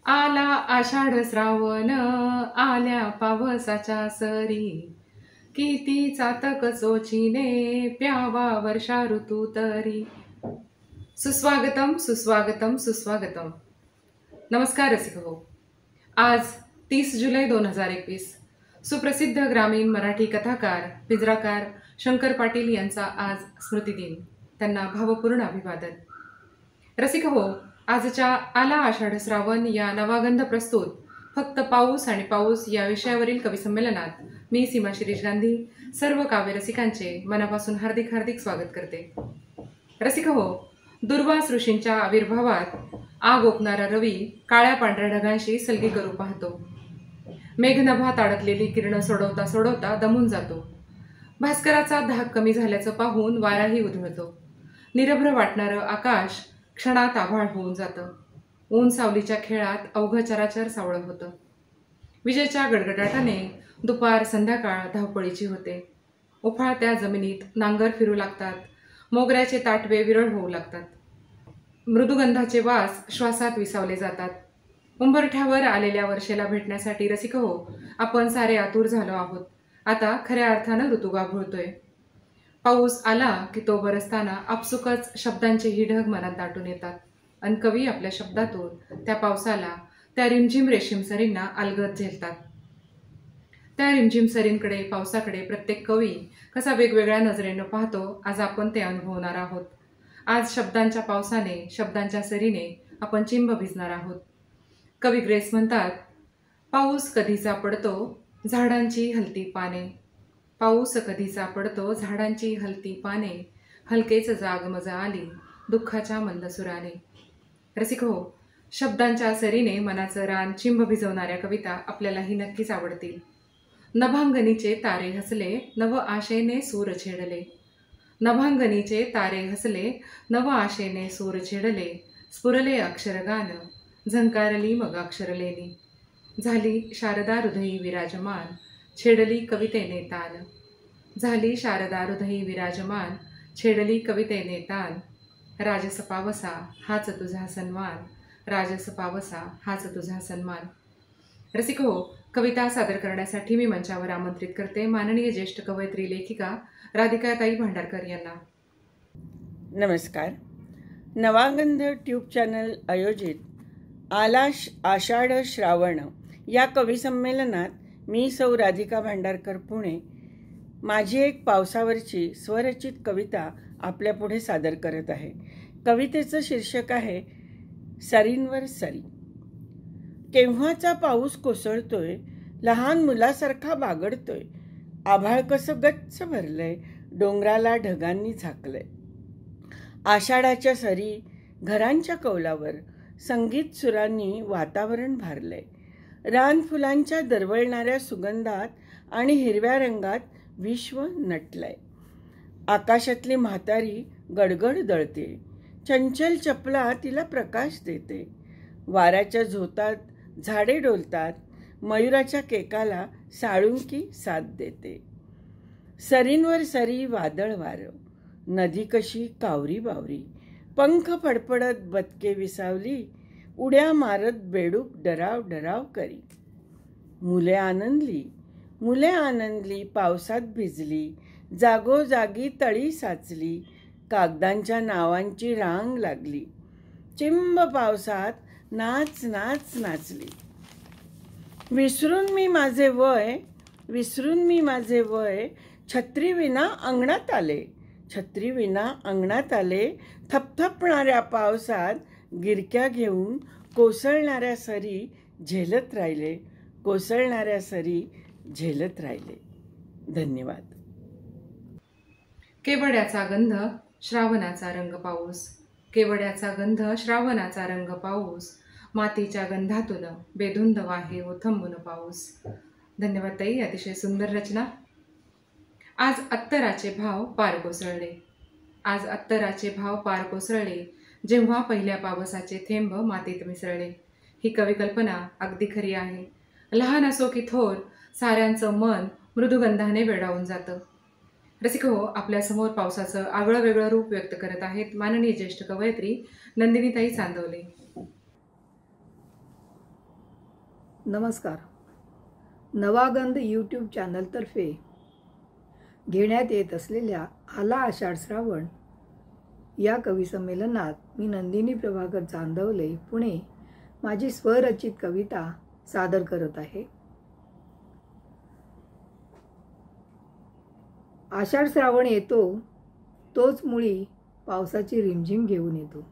आला आषाढ श्रावण आल्या पावसाच्या सरी किती चातक चोचीने प्यावा वर्षा ऋतू तरी. सुस्वागतम सुस्वागतम सुस्वागतम. नमस्कार रसिक हो. आज 30 जुलै 2021 सुप्रसिद्ध ग्रामीण मराठी कथाकार पिंजराकार शंकर पाटील यांचा आज स्मृतिदिन. त्यांना भावपूर्ण अभिवादन. रसिक हो, आजच्या आला आषाढ श्रावण या नवागंध प्रस्तुत फक्त पाऊस आणि पाऊस या विषयावरील कविसंमेलनात मी सीमा शिरीष गांधी सर्व काव्यरसिकांचे मनापासून हार्दिक हार्दिक स्वागत करते. रसिक हो, दुर्वास ऋषींच्या आविर्भावात आग ओकणारा रवी काळ्या पांढऱ्या ढगांशी सलगी करू पाहतो. मेघनभात अडकलेली किरणं सोडवता सोडवता दमून जातो. भास्कराचा धाक कमी झाल्याचं पाहून वाराही उधळतो. निरभ्र वाटणारं आकाश क्षणात आभाळ होऊन जातं. ऊन सावलीच्या खेळात अवघं चराचर सावळं होतं. विजेच्या गडगडाटाने दुपार संध्याकाळ धावपळीची होते. उफाळत्या जमिनीत नांगर फिरू लागतात. मोगऱ्याचे ताटवे विरळ होऊ लागतात. मृदुगंधाचे वास श्वासात विसावले जातात. उंबरठ्यावर आलेल्या वर्षेला भेटण्यासाठी रसिक हो, आपण सारे आतुर झालो आहोत. आता खऱ्या अर्थानं ऋतू गाभुळतोय. पाऊस आला की तो बरसताना आपसुकच शब्दांचेही ढग मनात दाटून येतात आणि कवी आपल्या शब्दातून त्या पावसाला, त्या रिमझिम रेशीम सरींना अलगद झेलतात. त्या रिमझिम सरींकडे, पावसाकडे प्रत्येक कवी कसा वेगवेगळ्या नजरेनं पाहतो, आज आपण ते अनुभवणार आहोत. आज शब्दांच्या पावसाने, शब्दांच्या सरीने आपण चिंब भिजणार आहोत. कवी ग्रेस म्हणतात, पाऊस कधीचा पडतो झाडांची हलती पाने, पाऊस कधीचा पडतो झाडांची हलती पाने, हलकेच जाग मजा आली दुःखाच्या मंदसुराने. रसिक हो, शब्दांच्या सरीने मनाचं रान चिंब भिजवणाऱ्या कविता आपल्यालाही नक्कीच आवडतील. नभांगणीचे तारे हसले नव आशेने सूर छेडले, नभांगणीचे तारे हसले नव आशेने सूर छेडले, स्फुरले अक्षरगान झंकारली मग अक्षरलेनी, झाली शारदा हृदयी विराजमान छेडली कवितेने तान, झाली शारदा हृदयी विराजमान छेडली कवितेने तान, राजस पावसा हाच तुझा सन्मान, राजस पावसा हाच तुझा सन्मान. रसिक हो, कविता सादर करण्यासाठी मी मंचावर आमंत्रित करते माननीय ज्येष्ठ कवयित्री लेखिका राधिकाताई भांडारकर यांना. नमस्कार. नवागंध ट्यूब चॅनल आयोजित आला आषाढ श्रावण या कविसंमेलनात मी सौ राधिका भांडारकर पुणे माझी एक पावसावरची स्वरचित कविता आपल्यापुढे सादर करत आहे. कवितेचं शीर्षक आहे सरींवर सरी. केव्हाचा पाऊस कोसळतोय, लहान मुलासारखा बागडतोय, आभाळ कसं गच्च भरलंय, डोंगराला ढगांनी झाकलंय. आषाढाच्या सरी घरांच्या कौलावर संगीत सुरांनी वातावरण भारलंय. रानफुलांच्या दरवळणाऱ्या सुगंधात आणि हिरव्या रंगात विश्व नटलंय. आकाशातली म्हातारी गडगड दळते, चंचल चपला तिला प्रकाश देते. वाऱ्याच्या झोतात झाडे डोलतात, मयुराच्या केकाला साळुंकी साथ देते. सरींवर सरी वादळ वारं, नदी कशी कावरी बावरी, पंख फडफडत बदके विसावली, उड्या मारत बेडूक डराव डराव करी. मुले आनंदली पावसात भिजली, जागोजागी तळी साचली, कागदांच्या नावांची रांग लागली, चिंब पावसात नाच नाच नाचली. विसरून मी माझे वय छत्रीविना अंगणात आले, थपथपणाऱ्या पावसात गिरक्या घेऊन कोसळणाऱ्या सरी झेलत राहिले. धन्यवाद. केवड्याचा गंध श्रावणाचा रंग पाऊस, केवड्याचा गंध श्रावणाचा रंग पाऊस, मातीच्या गंधातून बेधुंद वाहे ओथंबून पाऊस. धन्यवाद ताई, अतिशय सुंदर रचना. आज अत्तराचे भाव पार कोसळले, जेव्हा पहिल्या पावसाचे थेंब मातीत मिसळले. ही कविकल्पना अगदी खरी आहे. लहान असो की थोर, साऱ्यांचं मन मृदुगंधाने वेडावून जातं. रसिक हो, आपल्यासमोर पावसाचं आगळं वेगळं रूप व्यक्त करत आहेत माननीय ज्येष्ठ कवयित्री नंदिनीताई चांदवले. नमस्कार. नवागंध यूट्यूब चॅनलतर्फे घेण्यात येत असलेल्या आला आषाढ श्रावण या कविसंमेलनात मी नंदिनी प्रभाकर चांदवले पुणे माझी स्वरचित कविता सादर करत आहे. आषाढ श्रावण येतो तोच मुळी पावसाची रिमझिम घेऊन येतो.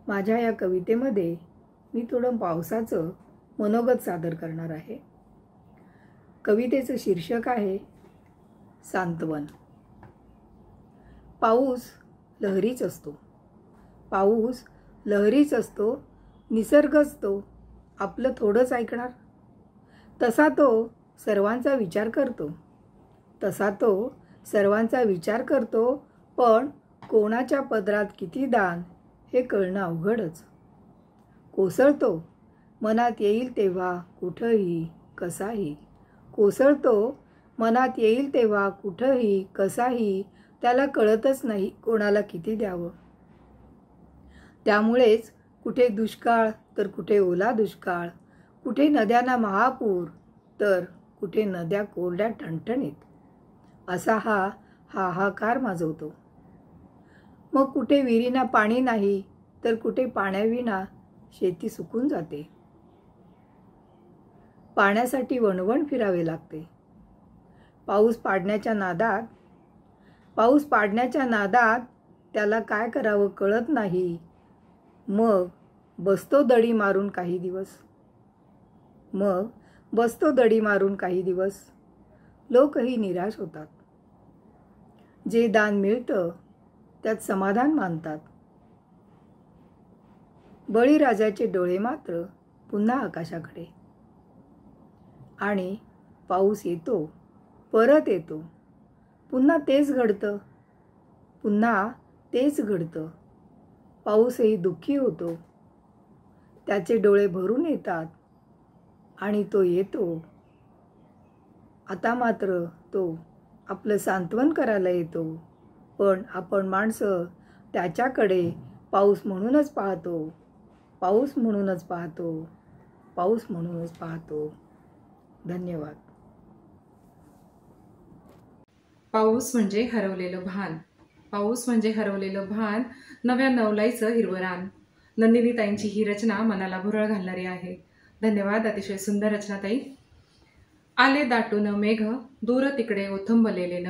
माझ्या या कवितेमध्ये मी थोडं पावसाचं मनोगत सादर करणार आहे. कवितेचं शीर्षक आहे सांत्वन. पाऊस लहरीच असतो, पाऊस लहरीच असतो, निसर्गच तो आपलं थोडंच ऐकणार. तसा तो सर्वांचा विचार करतो, तसा तो सर्वांचा विचार करतो, पण कोणाच्या पदरात किती दान हे कळणं अवघडच. कोसळतो मनात येईल तेव्हा कुठंही कसाही, कोसळतो मनात येईल तेव्हा कुठंही कसाही, त्याला कळतच नाही कोणाला किती द्यावं. त्यामुळेच कुठे दुष्काळ तर कुठे ओला दुष्काळ, कुठे नद्यांना महापूर तर कुठे नद्या कोरड्या ठणठणीत, असा हा हाहाकार माजवतो. मग कुठे विहिरींना पाणी नाही तर कुठे पाण्याविना शेती सुकून जाते. पाण्यासाठी वणवण फिरावे लागते. पाऊस पाडण्याच्या नादात त्याला काय करावं कळत नाही. मग बसतो दडी मारून काही दिवस, लोकही निराश होतात. जे दान मिळतं त्यात समाधान मानतात. बळीराजाचे डोळे मात्र पुन्हा आकाशाकडे. आणि पाऊस येतो, परत येतो, पुन्हा तेच घडतं. पाऊसही दुःखी होतो, त्याचे डोळे भरून येतात आणि तो येतो. आता मात्र तो आपलं सांत्वन करायला येतो, पण आपण माणसं त्याच्याकडे पाऊस म्हणूनच पाहतो. धन्यवाद. पाऊस म्हणजे हरवलेलं भान, नव्या नवलाईचं हिरवं रान. नंदिनीताईंची ही रचना मनाला भुरळ घालणारी आहे. धन्यवाद. अतिशय सुंदर रचना ताई. आले दाटून मेघ दूर तिकडे ओथंबलेले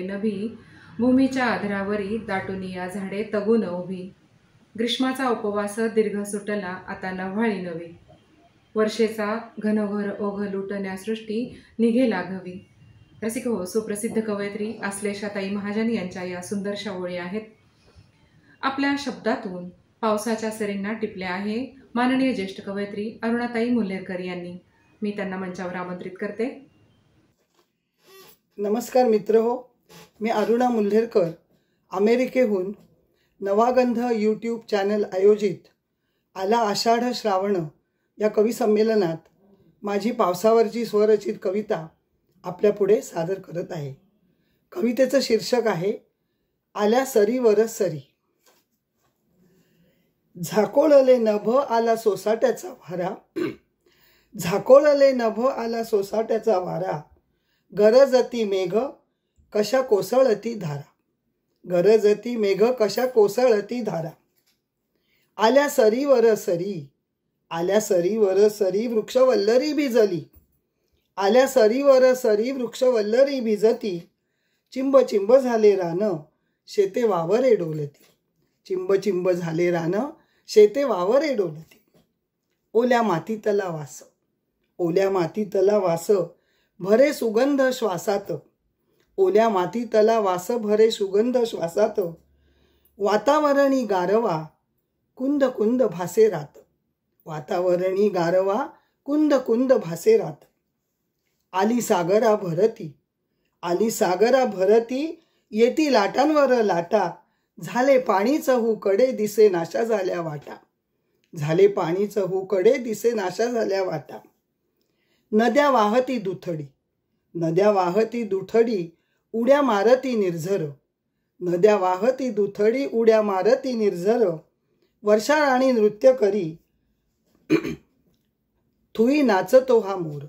नभी, भूमीच्या आधारावरी दाटून या झाडे तगून उभी. ग्रीष्माचा उपवास दीर्घ सुटला आता नव्हाळी नवी, वर्षेचा घनघोर ओघ लुटण्या सृष्टी निघे लाघवी. रसिक हो, सुप्रसिद्ध कवयित्री आश्लेषाताई महाजन यांच्या या सुंदरशा ओळी आहेत. आपल्या शब्दातून पावसाच्या सरींना टिपल्या आहे माननीय ज्येष्ठ कवयित्री अरुणाताई मुल्हेरकर यांनी. मी त्यांना मंचावर आमंत्रित करते. नमस्कार मित्रहो, मी अरुणा मुल्हेरकर अमेरिकेहून नवागंध यूट्यूब चॅनल आयोजित आला आषाढ श्रावण या कवी संमेलनात माझी पावसावरची स्वरचित कविता आपल्या पुढे सादर करत आहे. कवितेचं शीर्षक आहे आल्या सरीवर सरी. झाकोळले नभ आला सोसाट्याचा वारा, गरजती मेघ कशा कोसळती धारा. आल्या सरीवर सरी वृक्षवल्लरी भिजती, चिंब चिंब झाले रान शेते वावरे डोलती. ओल्या माती तला वास भरे सुगंध श्वासात, वातावरणी गारवा कुंद कुंद भासे रात. आली सागरा भरती येती लाटांवर लाटा, झाले पाणी चहूकडे दिसे नाशा झाल्या वाटा. नद्या वाहती दुथडी उड्या मारती निर्झर, वर्षा राणी नृत्य करी थुई नाचतो हा मोर,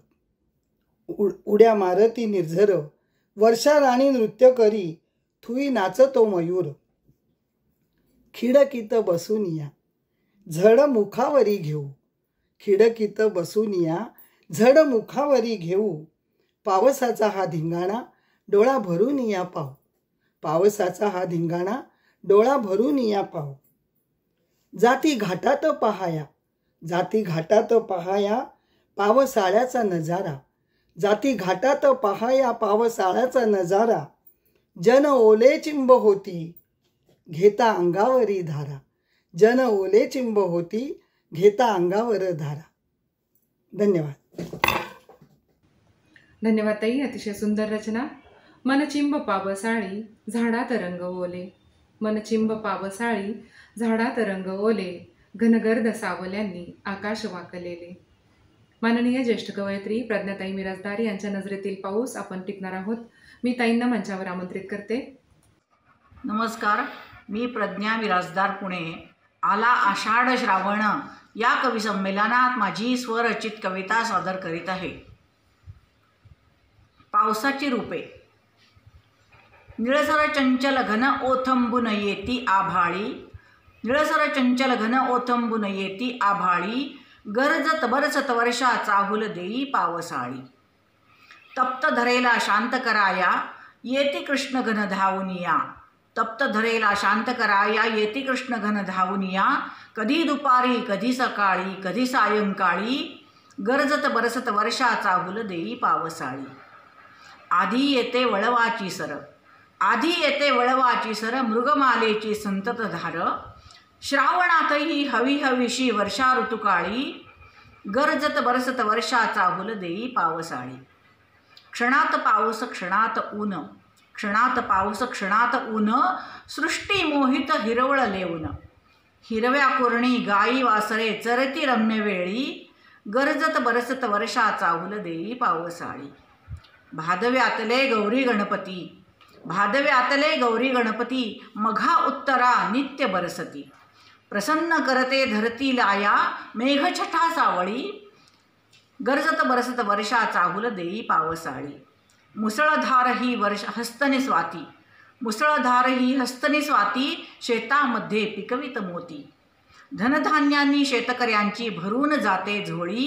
उड्या मारती निर्झर, वर्षा राणी नृत्य करी, थुई नाचतो मयूर. खिडकीत बसून या झड मुखावरी घेऊ, खिडकीत बसून या झड मुखावरी घेऊ, पावसाचा हा धिंगाणा डोळा भरून या पाहू, पावसाचा हा धिंगाणा डोळा भरून या पाहू. जाती घाटात पहाया, जाती घाटात पहाया पावसाळ्याचा नजारा, जाती घाटात पहाया पावसाळ्याचा नजारा. जन ओले चिंब होती घेता अंगावरी धारा, जन ओले चिंब होती घेता अंगावर धारा. धन्यवाद. धन्यवाद ताई, अतिशय सुंदर रचना. मनचिंब पावसाळी झाडात रंग ओले, मनचिंब पावसाळी झाडात रंग ओले, घनगर्द सावल्यांनी आकाश वाकलेले. माननीय ज्येष्ठ कवयित्री प्रज्ञाताई मिरासदार यांच्या नजरेतील पाऊस आपण टिपणार आहोत. मी ताईंना मंचावर आमंत्रित करते. नमस्कार, मी प्रज्ञा मिरासदार पुणे. आला आषाढ श्रावण या कवी संमेलनात माझी स्वरचित कविता सादर करीत आहे. पावसाची रूपे. निळसर चंचल घन ओथंबून येती आभाळी, निळसर चंचल घन ओथंबून येती आभाळी, गरजत बरसत वर्षा चाहुल देई पावसाळी. तप्त धरेला शांत कराया येती कृष्ण घन धावूनिया, तप्त धरेला शांत कराया येती कृष्ण घन धावूनिया. कधी दुपारी कधी सकाळी कधी सायंकाळी, गरजत बरसत वर्षा चाहुल देई पावसाळी. आधी येते वळवाची सर, आधी येते वळवाची सर, मृगमालेची संतत धार. श्रावणातही हवी हवीशी वर्षा ऋतुकाळी, गरजत बरसत वर्षा चाहुल देई पावसाळी. क्षणात पाऊस क्षणात ऊन, क्षणात पाऊस क्षणात ऊन, सृष्टी मोहित हिरवळ लेऊन. हिरव्या कोरणी गाई वासरे चरती रम्य वेळी, गरजत बरसत वर्षा चाहुल देई पावसाळी. भादव्यातले गौरी गणपती, भादव्यातले गौरी गणपती, मघा उत्तरा नित्य बरसती. प्रसन्न करते धरती लाया मेघछटा सावळी, गरजत बरसत वर्षा चाहुल देई पावसाळी. मुसळधार ही हस्तनी स्वाती, मुसळधार ही हस्तनी स्वाती, शेतामध्ये पिकवित मोती. धनधान्यांनी शेतकऱ्यांची भरून जाते झोळी,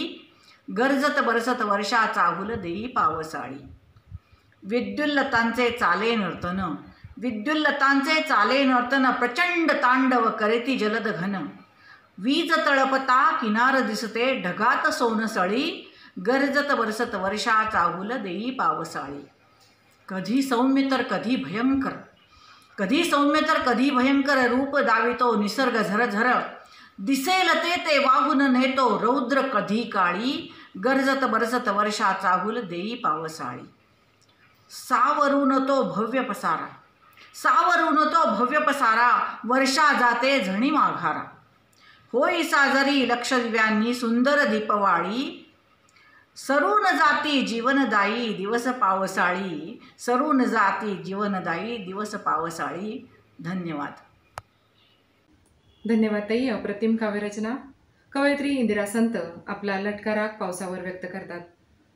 गरजत बरसत वर्षा चाहुल देई पावसाळी. विद्युल्लतांचे चाले नर्तन, विद्युल्लतांचे चाले नर्तन, प्रचंड तांडव करेती जलद घन. वीज तळपता किनार दिसते ढगात सोनसळी, गरजत बरसत वर्षा चाहुल देई पावसाळी. कधी सौम्य तर कधी भयंकर, कधी सौम्य तर कधी भयंकर, रूप दावितो निसर्ग झरझर. दिसेल ते वाहून नेतो रौद्र कधी काळी, गरजत बरसत वर्षा चाहुल देई पावसाळी. सावरून तो भव्य पसारा, सावरून तो भव्य पसारा, वर्षा जाते झणी माघारा. होई साजरी लक्षदिव्यांनी सुंदर दीपवाळी, सरून जाती जीवनदायी दिवस पावसाळी, सरून जाती जीवनदायी दिवस पावसाळी. धन्यवाद. धन्यवाद ताई. अप्रतिम काव्यरचना. कवयित्री इंदिरा संत आपला लटका राग पावसावर व्यक्त करतात.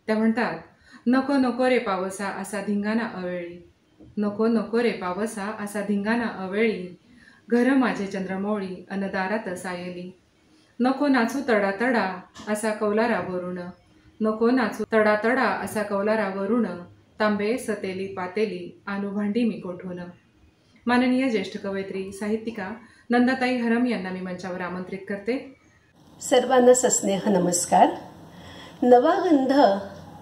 त्या म्हणतात, नको नको रे पावसा असा धिंगाणा अवेळी, नको नको रे पावसा असा धिंगाणा अवेळी, घर माझे चंद्रमौळी अनदारात सायली. नको नाचू तडा तडा असा कौलारावरून, नको नाचू तडा तडा असा कौलारावरून, तांबे सतेली पातेली आणू भांडी मी कोठून. माननीय ज्येष्ठ कवयित्री साहित्यिका नंदाताई हरम यांना मी मंचावर आमंत्रित करते. सर्वांना सस्नेह नमस्कार. नवागंध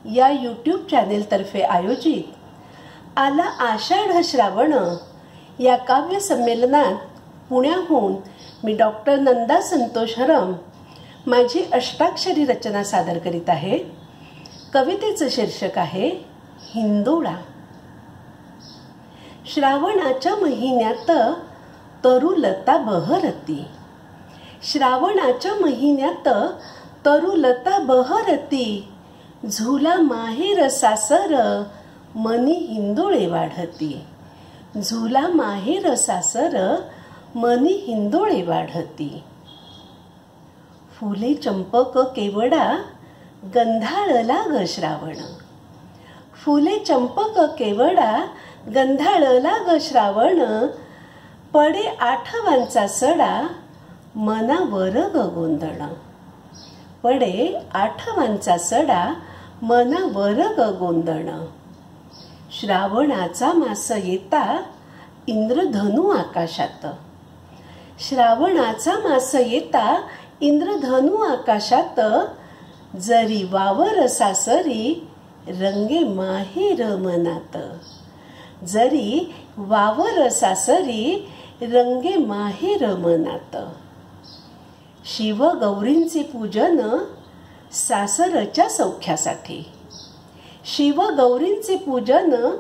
या यूट्यूब चॅनेलतर्फे आयोजित आला आषाढ श्रावण या काव्य संमेलनात पुण्याहून मी डॉक्टर नंदा संतोष हरम माझी अष्टाक्षरी रचना सादर करीत आहे. कवितेचं शीर्षक आहे हिंदोळा. श्रावणाच्या महिन्यात तरुलता बहरती, श्रावणाच्या महिन्यात तरुलता बहरती, झुला माहेर सासर मनी हिंदोळे वाढती, झुला माहेर सासर मनी हिंदोळे वाढती. फुले चंपक केवडा गंधाळला ग श्रावण. फुले चंपक केवडा गंधाळला ग श्रावण. पडे आठवांचा सडा मनावर ग गोंधळ. पडे आठवांचा सडा मनावर ग गोंधळ. श्रावणाचा मास येता इंद्रधनु आकाशात. श्रावणाचा मास येता इंद्रधनु आकाशात. जरी वावर सासरी रंगे माहेर मनात. जरी वावर सासरी रंगे माहेर मनात. शिवगौरींचे पूजन सासरच्या सौख्यासाठी. शिवगौरींचे पूजन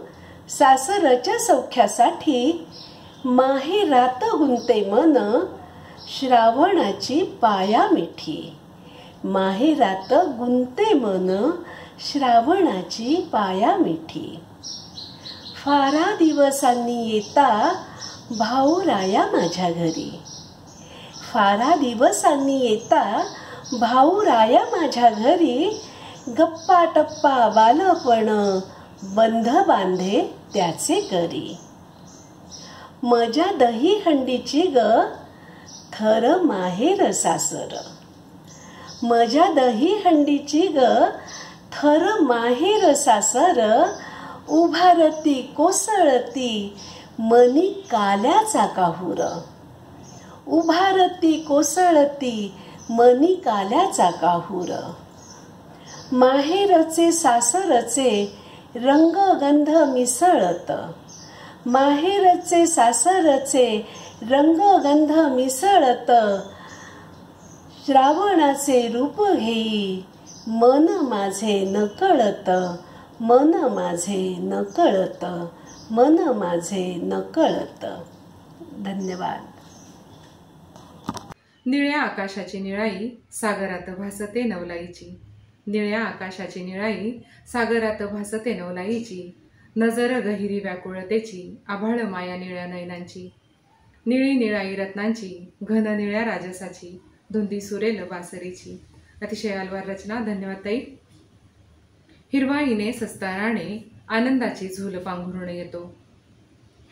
सासरच्या सौख्यासाठी. माहेरात गुंते मन श्रावणाची पाया मिठी. माहेरात गुंते मन श्रावणाची पाया मिठी. फारा दिवसांनी येता भाऊराया माझ्या घरी. फारा दिवसांनी येता भाऊराया माझ्या घरी. गप्पा टप्पा बालपण बंध बांधे त्याचे करी. मजा दही हंडीची ग थर माहेर सासर. मजा दही हंडीची ग थर माहेर सासर. उभारती कोसळती मनी काल्याचा काहूर. उभारती कोसळती मनी काल्याचा काहूर. माहेरचे सासरचे रंगगंध मिसळत. माहेरचे सासरचे रंगगंध मिसळत. श्रावणाचे रूप घेई मन माझे नकळत. मन माझे नकळत. मन माझे नकळत. धन्यवाद. निळ्या आकाशाची निळाई सागरात भासते नवलाईची. निळ्या आकाशाची निळाई सागरात भासते नवलाईची. नजर गहिरी व्याकुळतेची आभाळ माया निळ्या नयनांची. निळी निळाई रत्नांची घन निळ्या राजसाची. धुंदी सुरेल बासरीची. अतिशय अलवार रचना. धन्यवाद ताई. हिरवाईने सस्ताराने आनंदाची झूल पांघरून येतो.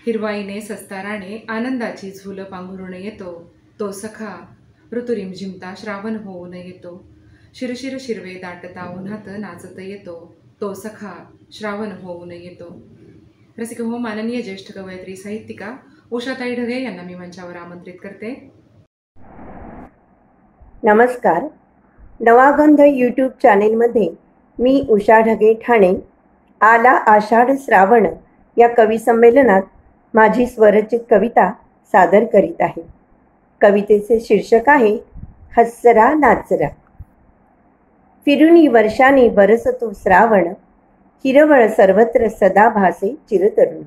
हिरवाईने सस्ताराने आनंदाची झूल पांघरून येतो. तो सखा ऋतुरिम झिमता श्रावण होऊन येतो. शिरशिर शिरवे दाटता उन्हात नाचत येतो. तो सखा श्रावण होऊन येतो. रसिक हो, माननीय ज्येष्ठ कवयित्री साहित्यिका उषाताई ढगे यांना मी मंचावर आमंत्रित करते. नमस्कार. नवागंध यूट्यूब चॅनेलमध्ये मी उषा ढगे ठाणे आला आषाढ श्रावण या कवी संमेलनात माझी स्वरचित कविता सादर करीत आहे. कवितेचे शीर्षक आहे हसरा नाचरा. फिरुनी वर्षाने बरसतो श्रावण. हिरवळ सर्वत्र सदा भासे चिरतरुण.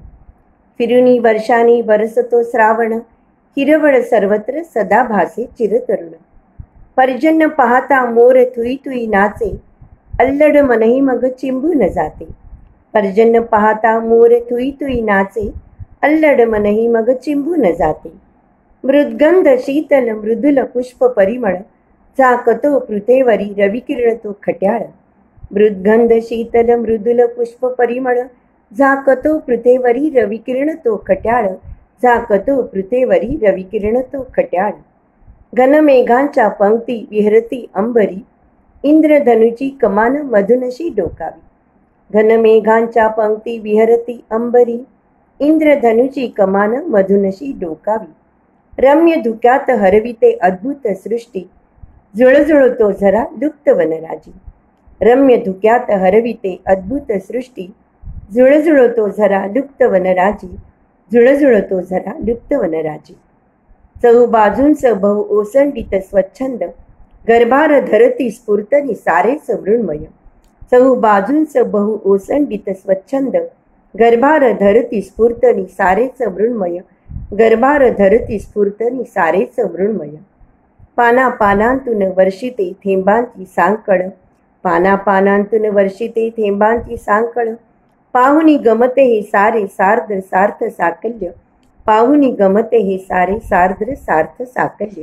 फिरुनी वर्षाने बरसतो श्रावण. हिरवळ सर्वत्र सदा भासे चिरतरुण. पर्जन्य पाहता मोर थुई थुई नाचे. अल्लड मनही मग चिंबून जाते. पर्जन्य पाहता मोर थुई थुई नाचे. अल्लड मनही मग चिंबून जाते. मृद्गंध शीतल मृदुल पुष्प परिमळ. झाकतो पृथेवरी रविकिरण तो खट्याळ. मृद्गंध शीतल मृदुल पुष्प परिमळ. झाकतो पृथेवरी रविकिरण तो खट्याळ. झाकतो पृथेवरी रविकिरण तो खट्याळ. घनमेघांच्या पंक्ती विहरती अंबरी. इंद्रधनुची कमान मधुनशी डोकावी. घनमेघांच्या पंक्ती विहरती अंबरी. इंद्रधनुची कमान मधुनशी डोकावी. रम्य धुक्यात हरविते अद्भुत सृष्टी. जुळजुळतो झरा लुप्त वनराजी. रम्य धुक्यात हरविते अद्भुत सृष्टी. जुळजुळतो झरा लुप्त वनराजी. जुळजुळतो झरा लुप्त वनराजी. चहूबाजूंच बहु ओसंडित स्वच्छंद. गर्भार धरती स्फूर्तनी सारेच मृण्मय. चहूबाजूंच बहु ओसंडित स्वच्छंद. गर्भार धरती स्फूर्तनी सारेच मृण्मय. गर्भार धरती स्फूर्तनी सारेच मृण्मय. पाना पानांतून वर्षिते थेंबांची सांकळ. पाना पानांतून वर्षिते थेंबांची सांकळ. पाहुनी गमते हे सारे सार्द्र सार्थ साकल्य. पाहुनी गमते हे सारे सार्द्र सार्थ साकल्य.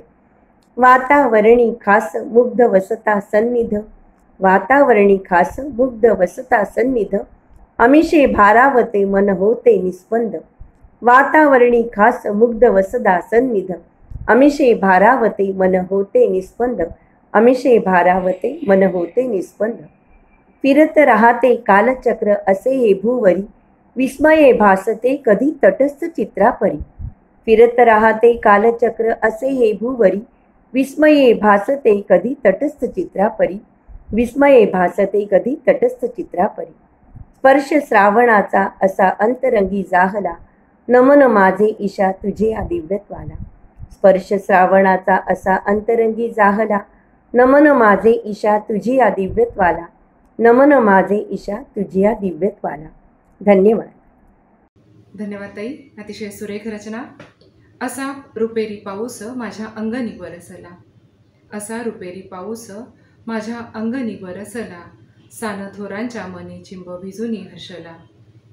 वातावरणी खास मुग्ध वसता सन्निध, वातावरणी खास मुग्ध वसता सन्निध, अमिषे भारावते मन होते निस्पंद, वातावरणी खास मुग्ध वसदा सन्निध, अमिषे भारावते मन होते निस्पंद, अमिषे भारावते मन होते निस्पंद. फिरत राहते कालचक्र असे हे भूवरी, विस्मये भासते कधी तटस्थ चित्रापरी. फिरत राहते कालचक्र असे हे भूवरी, विस्मये भासते कधी तटस्थ चित्रापरी, विस्मये भासते कधी तटस्थ चित्रापरी. स्पर्श श्रावणाचा असा अंतरंगी जाहला, नमन माझे ईशा तुझे दिव्यत्वाला. स्पर्श श्रावणाचा असा अंतरंगी जाहला, नमन माझे ईशा तुझे दिव्यत्वाला, नमन माझे ईशा तुझे दिव्यत्वाला. धन्यवाद. धन्यवाद ताई. अतिशय सुरेख रचना. असा रुपेरी पाऊस माझ्या अंगणी बरसला, असा रुपेरी पाऊस माझ्या अंगणी बरसला, सान थोरांच्या मनी चिंब भिजूनी हर्षला,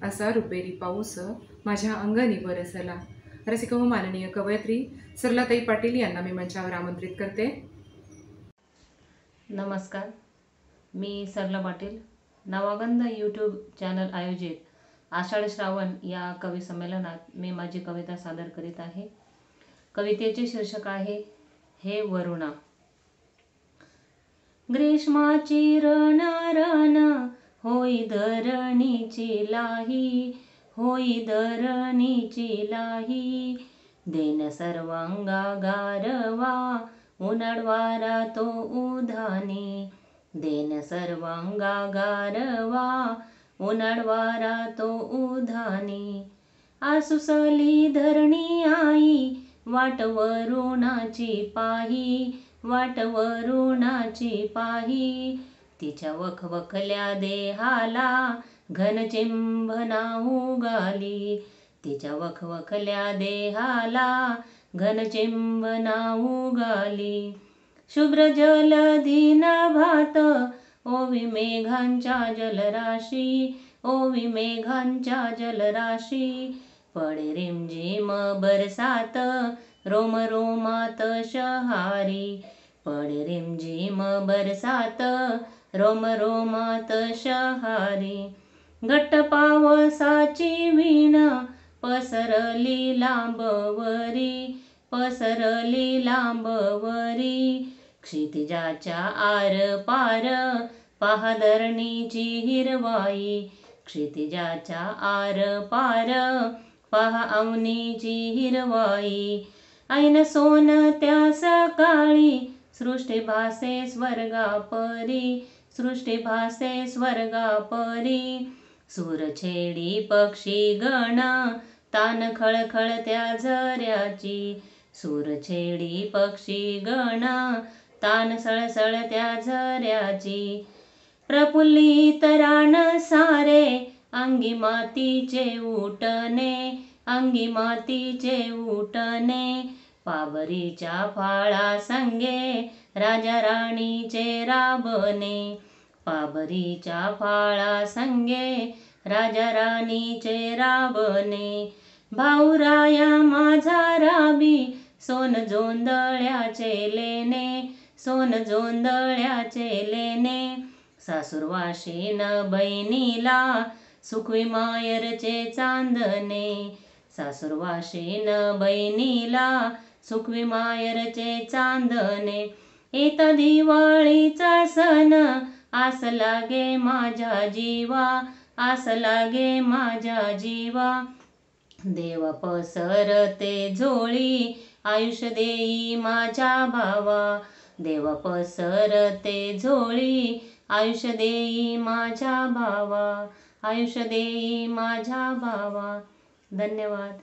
असा रुपेरी पाऊस माझ्या अंगणी बरसला. रसिक व माननीय कवयित्री सरलाताई पाटील यांना मी मंचावर आमंत्रित करते. नमस्कार, मी सरला पाटील. नवागंध यूट्यूब चॅनल आयोजित आषाढ श्रावण या कवी संमेलनात मी माझी कविता सादर करीत आहे. कवितेचे शीर्षक आहे हे वरुणा. ग्रीष्माची रण रण होई धरणीची लाही, होई धरणीची लाही, देन सर्वांगा गारवा उन्हाळवारा तो उधानी, देन सर्वांगा गारवा उन्हाळवारा तो उधानी. आसुसली धरणी आई वाट वरुणाची पाही, वाट वरुणाची पाही, तिच्या वखवखल्या देहाला घनचिंभना उगाली, तिच्या वखवखल्या देहाला घनचिंभना उगाली. शुभ्र जलधी नाभात ओवी मेघांच्या जलराशी, ओवी मेघांच्या जलराशी, पडे रिमझिम बरसात रोम रोमात शहारी, पडे रिमझिम बरसात रोम रोमात शहारी. घट्ट पावसाची वीण पसरली लांबवरी, पसरली लांबवरी, क्षितिजाच्या आर पार पहा धरणीची हिरवाई, क्षितिजाच्या आर पार पहा अवनीची हिरवाई. ऐन सोन त्या सकाळी सृष्टी भासे स्वर्गापरी, सृष्टी भासे स्वर्गापरी, सूरछेडी पक्षी गण तान खळखळत्या झऱ्याची, सूरछेडी पक्षी गण तान सळसळत्या झऱ्याची. प्रफुल्लित रान सारे अंगी मातीचे उठणे, अंगी मातीचे उठणे, पाबरीच्या फाळा संगे राजा राणीचे राबणे, पाबरीच्या फाळा संगे राजा राणीचे राबणे. भाऊराया माझा राबी सोन जोंधळ्याचे लेणे, सोन जोंधळ्याचे लेणे, सासूरवाशीन बहिणीला सुखवी मायरचे चांदणे, सासूरवाशीन बहिणीला सुखवी मायरचे चांदणे. येता दिवाळीचा सण आस लागे माझ्या जीवा, आस लागे माझ्या जीवा, देव पसरते झोळी आयुष्य देई माझ्या भावा, देव पसरते झोळी आयुष्य देई माझ्या भावा, आयुष्य देई माझ्या भावा. धन्यवाद.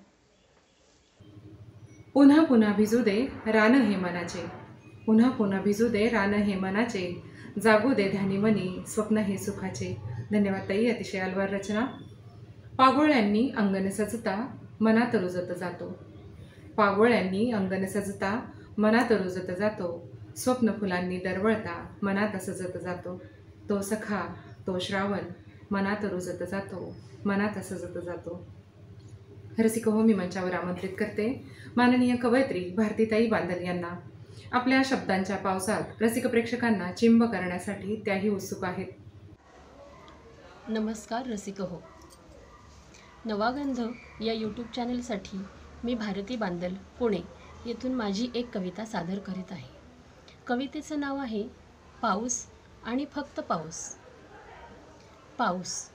पुन्हा पुन्हा भिजू दे रान हे मनाचे, पुन्हा पुन्हा भिजू दे रान हे मनाचे, जागू दे ध्यानी मनी स्वप्न हे सुखाचे. धन्यवाद ताई. अतिशय अलवार रचना. पागोळ्यांनी अंगण सजता मनात रुजत जातो, पागोळ्यांनी अंगण सजता मनात रुजत जातो, स्वप्न फुलांनी दरवळता मनात सजत जातो. तो सखा तो श्रावण मनात रुजत जातो, मनात सजत जातो. रसिक हो, मी मंचावर आमंत्रित करते माननीय कवयित्री भारतीताई बांदल यांना. आपल्या शब्दांच्या पावसात रसिक प्रेक्षकांना चिंब करण्यासाठी त्याही उत्सुक आहेत. नमस्कार रसिक हो. नवागंध या यूट्यूब चॅनलसाठी मी भारती बांदल पुणे येथून माझी एक कविता सादर करीत आहे. कवितेचं नाव आहे पाऊस आणि फक्त पाऊस. पाऊस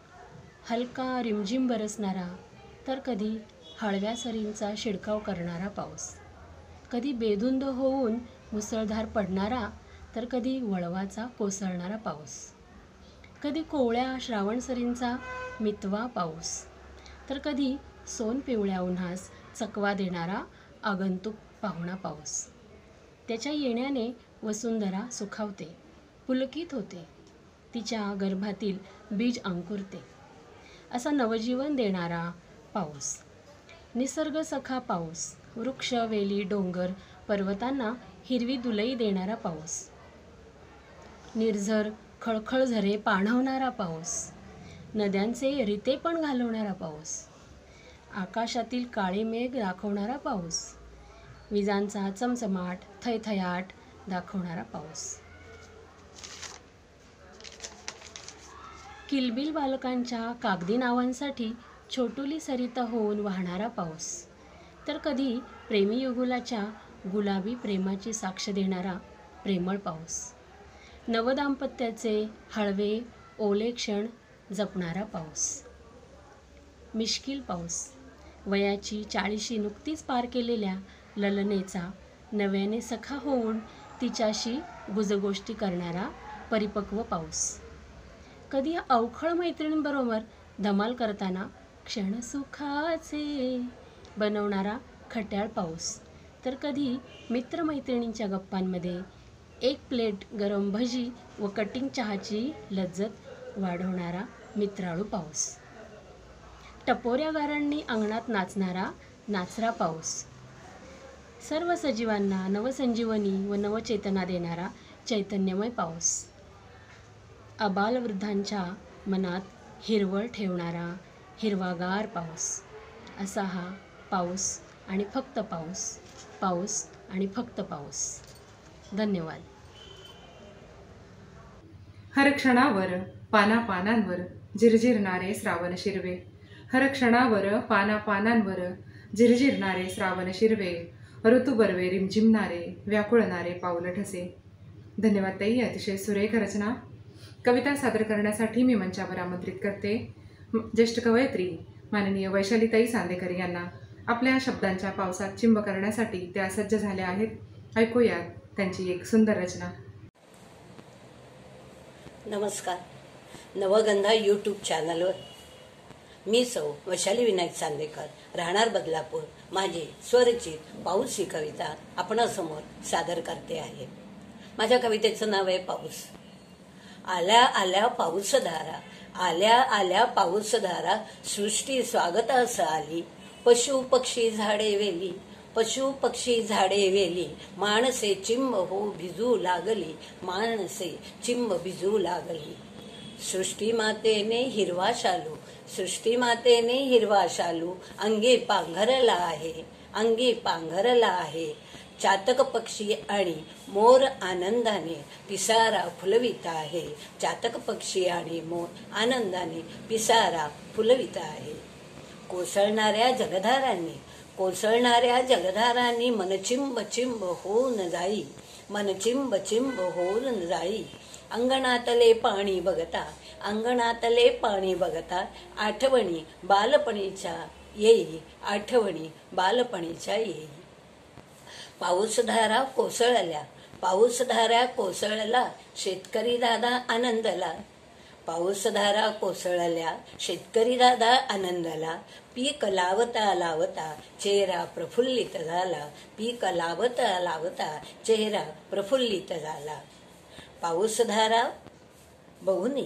हलका रिमझिम बरसणारा, तर कधी हळव्या सरींचा शिडकाव करणारा पाऊस. कधी बेधुंद होऊन मुसळधार पडणारा, तर कधी वळवाचा कोसळणारा पाऊस. कधी कोवळ्या श्रावणसरींचा मितवा पाऊस, तर कधी सोन पिवळ्या उन्हास चकवा देणारा आगंतुक पाहुणा पाऊस. त्याच्या येण्याने वसुंधरा सुखावते, पुलकित होते, तिच्या गर्भातील बीज अंकुरते. असा नवजीवन देणारा पाऊस. निसर्ग सखा पाऊस. वृक्ष वेली डोंगर पर्वतांना हिरवी दुलई देणारा पाऊस. निर्झर खळखळ झरे पाणवणारा पाऊस. नद्यांचे रिते पण घालवणारा पाऊस. आकाशातील काळे मेघ दाखवणारा पाऊस. विजांचा चमचमाट थैथयाट दाखवणारा पाऊस. किलबिल बालकांच्या कागदी नावांसाठी छोटुली सरिता होऊन वाहणारा पाऊस. तर कधी प्रेमी युगुलाच्या गुलाबी प्रेमाची साक्ष देणारा प्रेमळ पाऊस. नवदाम्पत्याचे हळवे ओले क्षण जपणारा पाऊस. मिश्किल पाऊस. वयाची 40 नुकतीच पार केलेल्या ललनेचा नव्याने सखा होऊन तिच्याशी गुजगोष्टी करणारा परिपक्व पाऊस. कधी अवखळ मैत्रिणींबरोबर धमाल करताना क्षणसुखाचे बनवणारा खट्याळ पाऊस. तर कधी मित्रमैत्रिणींच्या गप्पांमध्ये एक प्लेट गरम भजी व कटिंग चहाची लज्जत वाढवणारा मित्राळू पाऊस. टपोऱ्या गारांनी अंगणात नाचणारा नाचरा पाऊस. सर्व सजीवांना नवसंजीवनी व नवचेतना देणारा चैतन्यमय पाऊस. अबालवृद्धांच्या मनात हिरवळ ठेवणारा हिरवागार पाऊस. असा हा पाऊस आणि फक्त पाऊस. पाऊस आणि फक्त पाऊस. धन्यवाद. हर क्षणावर पानापानांवर झिरझिरणारे श्रावण शिरवे. हर क्षणावर पानापानांवर झिरझिरणारे श्रावण शिरवे. ऋतू बर्वे रिमझिमणारे व्याकुळणारे पाऊल ठसे. धन्यवाद ताई. अतिशय सुरेख रचना. कविता सादर करण्यासाठी मी मंचावर आमंत्रित करते ज्येष्ठ कवयित्री माननीय वैशालीताई सांदेकर यांना. आपल्या शब्दांच्या पावसात चिंब करण्यासाठी त्या सज्ज झाल्या आहेत. ऐकूयात त्यांची एक सुंदर रचना. नमस्कार. नवगंधा यूट्यूब चॅनलवर मी सौ वैशाली विनायक चांदेकर राहणार बदलापूर माझी स्वरचित पाऊस ही कविता आपणासमोर सादर करते आहे. माझ्या कवितेचं नाव आहे पाऊस. आल्या आल्या पाऊसधारा, आल्या आल्या पाऊसधारा, सृष्टी स्वागतास आली. पशु पक्षी झाडे वेली, पशु पक्षी झाडे वेली, माणसे चिंब हो भिजू लागली, माणसे चिंब भिजू लागली. सृष्टी मातेने हिरवा शालू, सृष्टी मातेने हिरवा शालू अंगी पांघरला आहे, अंगी पांघरला आहे. चातक पक्षी आणि मोर आनंदाने पिसारा फुलवित आहे, चातक पक्षी आणि मोर आनंदाने पिसारा फुलवित आहे. कोसळणाऱ्या जलधारांनी, कोसळणाऱ्या जलधारांनी मनचिंब चिंब होऊन जाई, मनचिंब चिंब होऊन जाई. अंगणातले पाणी बघता, अंगणातले पाणी बघता आठवणी बालपणीच्या येई, आठवणी बालपणीच्या येई. पाऊसधारा कोसळल्या, पाऊसधारा कोसळला शेतकरी दादा आनंदला, पाऊसधारा कोसळल्या शेतकरी दादा आनंदाला. पीक लावता लावता चेहरा प्रफुल्लित झाला, पीक लावता लावता चेहरा प्रफुल्लित झाला. पाऊसधारा बघुनी,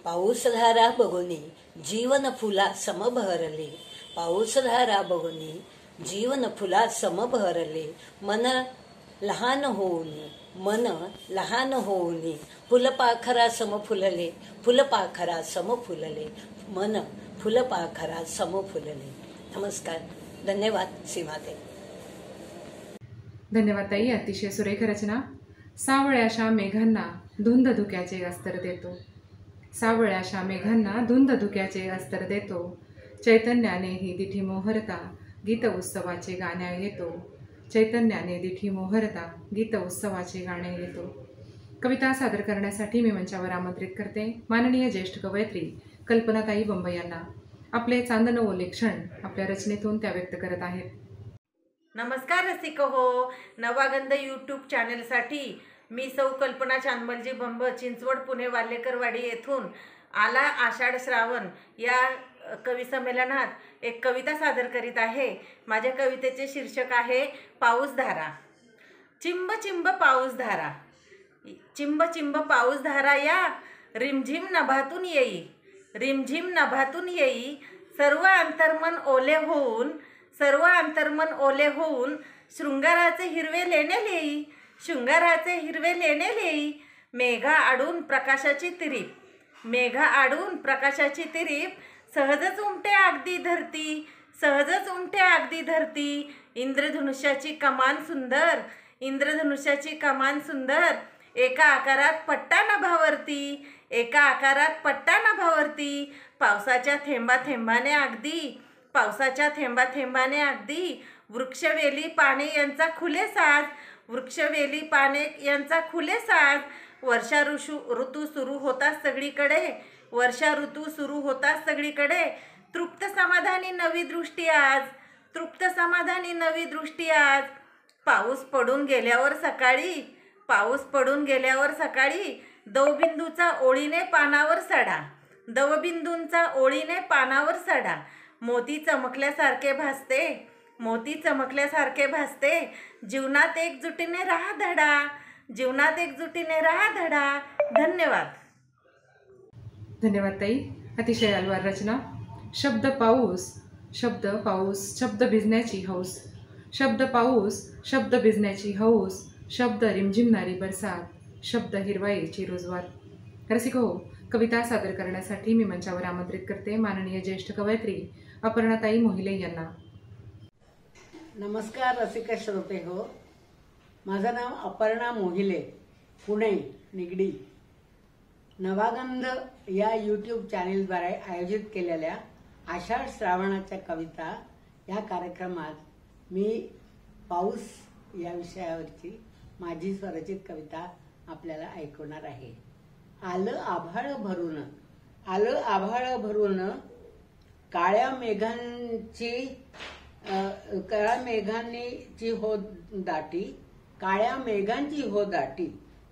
पाऊसधारा बघुनी जीवन फुला समभरले, पाऊसधारा बघुनी जीवन फुला समभरले. मन लहान होऊन, मन लहान होऊन फुलपाखरा सम फुलले, फुलपाखरा सम फुलले, मन फुलपाखरा सम फुलले. नमस्कार. धन्यवाद. सीमाते. धन्यवाद ताई, अतिशय सुरेख रचना. सावळ्याशा मेघांना धुंद धुक्याचे अस्तर देतो, सावळ्याशा मेघांना धुंद धुक्याचे अस्तर देतो, चैतन्याने ही दिठी मोहरता गीत उत्सवाचे गाण्या येतो, चैतन्याने दिठी मोहरता गीत उत्सवाचे गाणे येतो. कविता सादर करण्यासाठी मी मंचावर आमंत्रित करते माननीय ज्येष्ठ कवयित्री कल्पनाताई बंब यांना. आपले चांदण ओले क्षण आपल्या रचनेतून त्या व्यक्त करत आहेत. नमस्कार रसिक हो, नवागंध यूट्यूब चॅनलसाठी मी सौ कल्पना चांदमलजी बंब, चिंचवड, पुणे, वाल्हेकरवाडी येथून आला आषाढ श्रावण या कवी संमेलनात एक कविता सादर करीत आहे. माझ्या कवितेचे शीर्षक आहे पाऊसधारा. चिंब चिंब पाऊसधारा, चिंब चिंब पाऊसधारा या रिमझिम नभातून येई, रिमझिम नभातून येई, सर्व अंतर्मन ओले होऊन, सर्व अंतर्मन ओले होऊन, शृंगाराचे हिरवे लेणे लेई, शृंगाराचे हिरवे लेणे लेई, मेघा आडून प्रकाशाची तिरीप, मेघा आडून प्रकाशाची तिरीप, सहजच उमटे अगदी धरती, सहजच उमटे अगदी धरती, इंद्रधनुष्याची कमान सुंदर, इंद्रधनुष्याची कमान सुंदर, एका आकारात पट्टा नभावरती, एका आकारात पट्टा नभावरती, पावसाच्या थेंबा थेंबाने अगदी, पावसाच्या थेंबा थेंबाने अगदी, वृक्षवेली पाने यांचा खुले साज, वृक्षवेली पाने यांचा खुले साज, वर्षा ऋतू सुरू होताच सगळीकडे, वर्षा ऋतू सुरू होताच सगळीकडे, तृप्त समाधानी नवी दृष्टी आज, तृप्त समाधानी नवी दृष्टी आज, पाऊस पडून गेल्यावर सकाळी, पाऊस पडून गेल्यावर सकाळी, दवबिंदूचा ओळीने पानावर सडा, दवबिंदूंचा ओळीने पानावर सडा, मोती चमकल्यासारखे भासते, मोती चमकल्यासारखे भासते, जीवनात एकजुटीने राहा धडा, जीवनात एकजुटीने राहा धडा. धन्यवाद. धन्यवाद ताई, अतिशय अलवार रचना. शब्द पाऊस, शब्द पाऊस, शब्द भिजण्याची हौस, शब्द पाऊस, शब्द भिजण्याची हौस, शब्द रिमझिमणारी बरसात, शब्द हिरवाईची रुजवात. रसिक हो, कविता सादर करण्यासाठी मी मंचावर आमंत्रित करते माननीय ज्येष्ठ कवयित्री अपर्णाताई मोहिले यांना. नमस्कार रसिक श्रोते हो, माझं नाव अपर्णा मोहिले, पुणे निगडी. नवागंध या यूट्यूब चॅनेलद्वारे आयोजित केलेल्या आषाढ श्रावणाच्या कविता या कार्यक्रमात मी पाऊस या विषयावरची माझी स्वरचित कविता आपल्याला ऐकवणार आहे. आलं आभाळ भरून, आलं आभाळ भरून, काळ्या मेघांची हो दाटी, काळ्या मेघांची हो दाटी,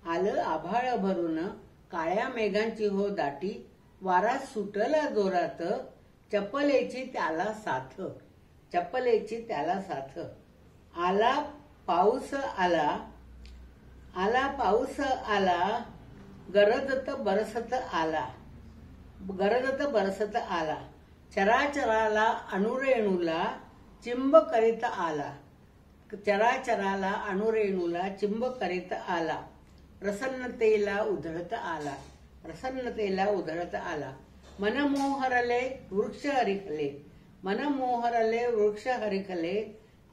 आलं आभाळ भरून, काळ्या मेघांची हो दाटी, वारा सुटला जोरात, चपलेची त्याला साथ, चपलेची त्याला साथ, आला पाऊस आला, आला पाऊस आला, गरजत बरसत आला, गरजत बरसत आला, चराचराला अणुरेणूला चिंब करीत आला, चराचराला अणुरेणूला चिंब करीत आला, प्रसन्नतेला उधळत आला, प्रसन्नतेला उधळत आला, मनमोहरले वृक्ष हरिखले, मनमोहरले वृक्ष हरिखले,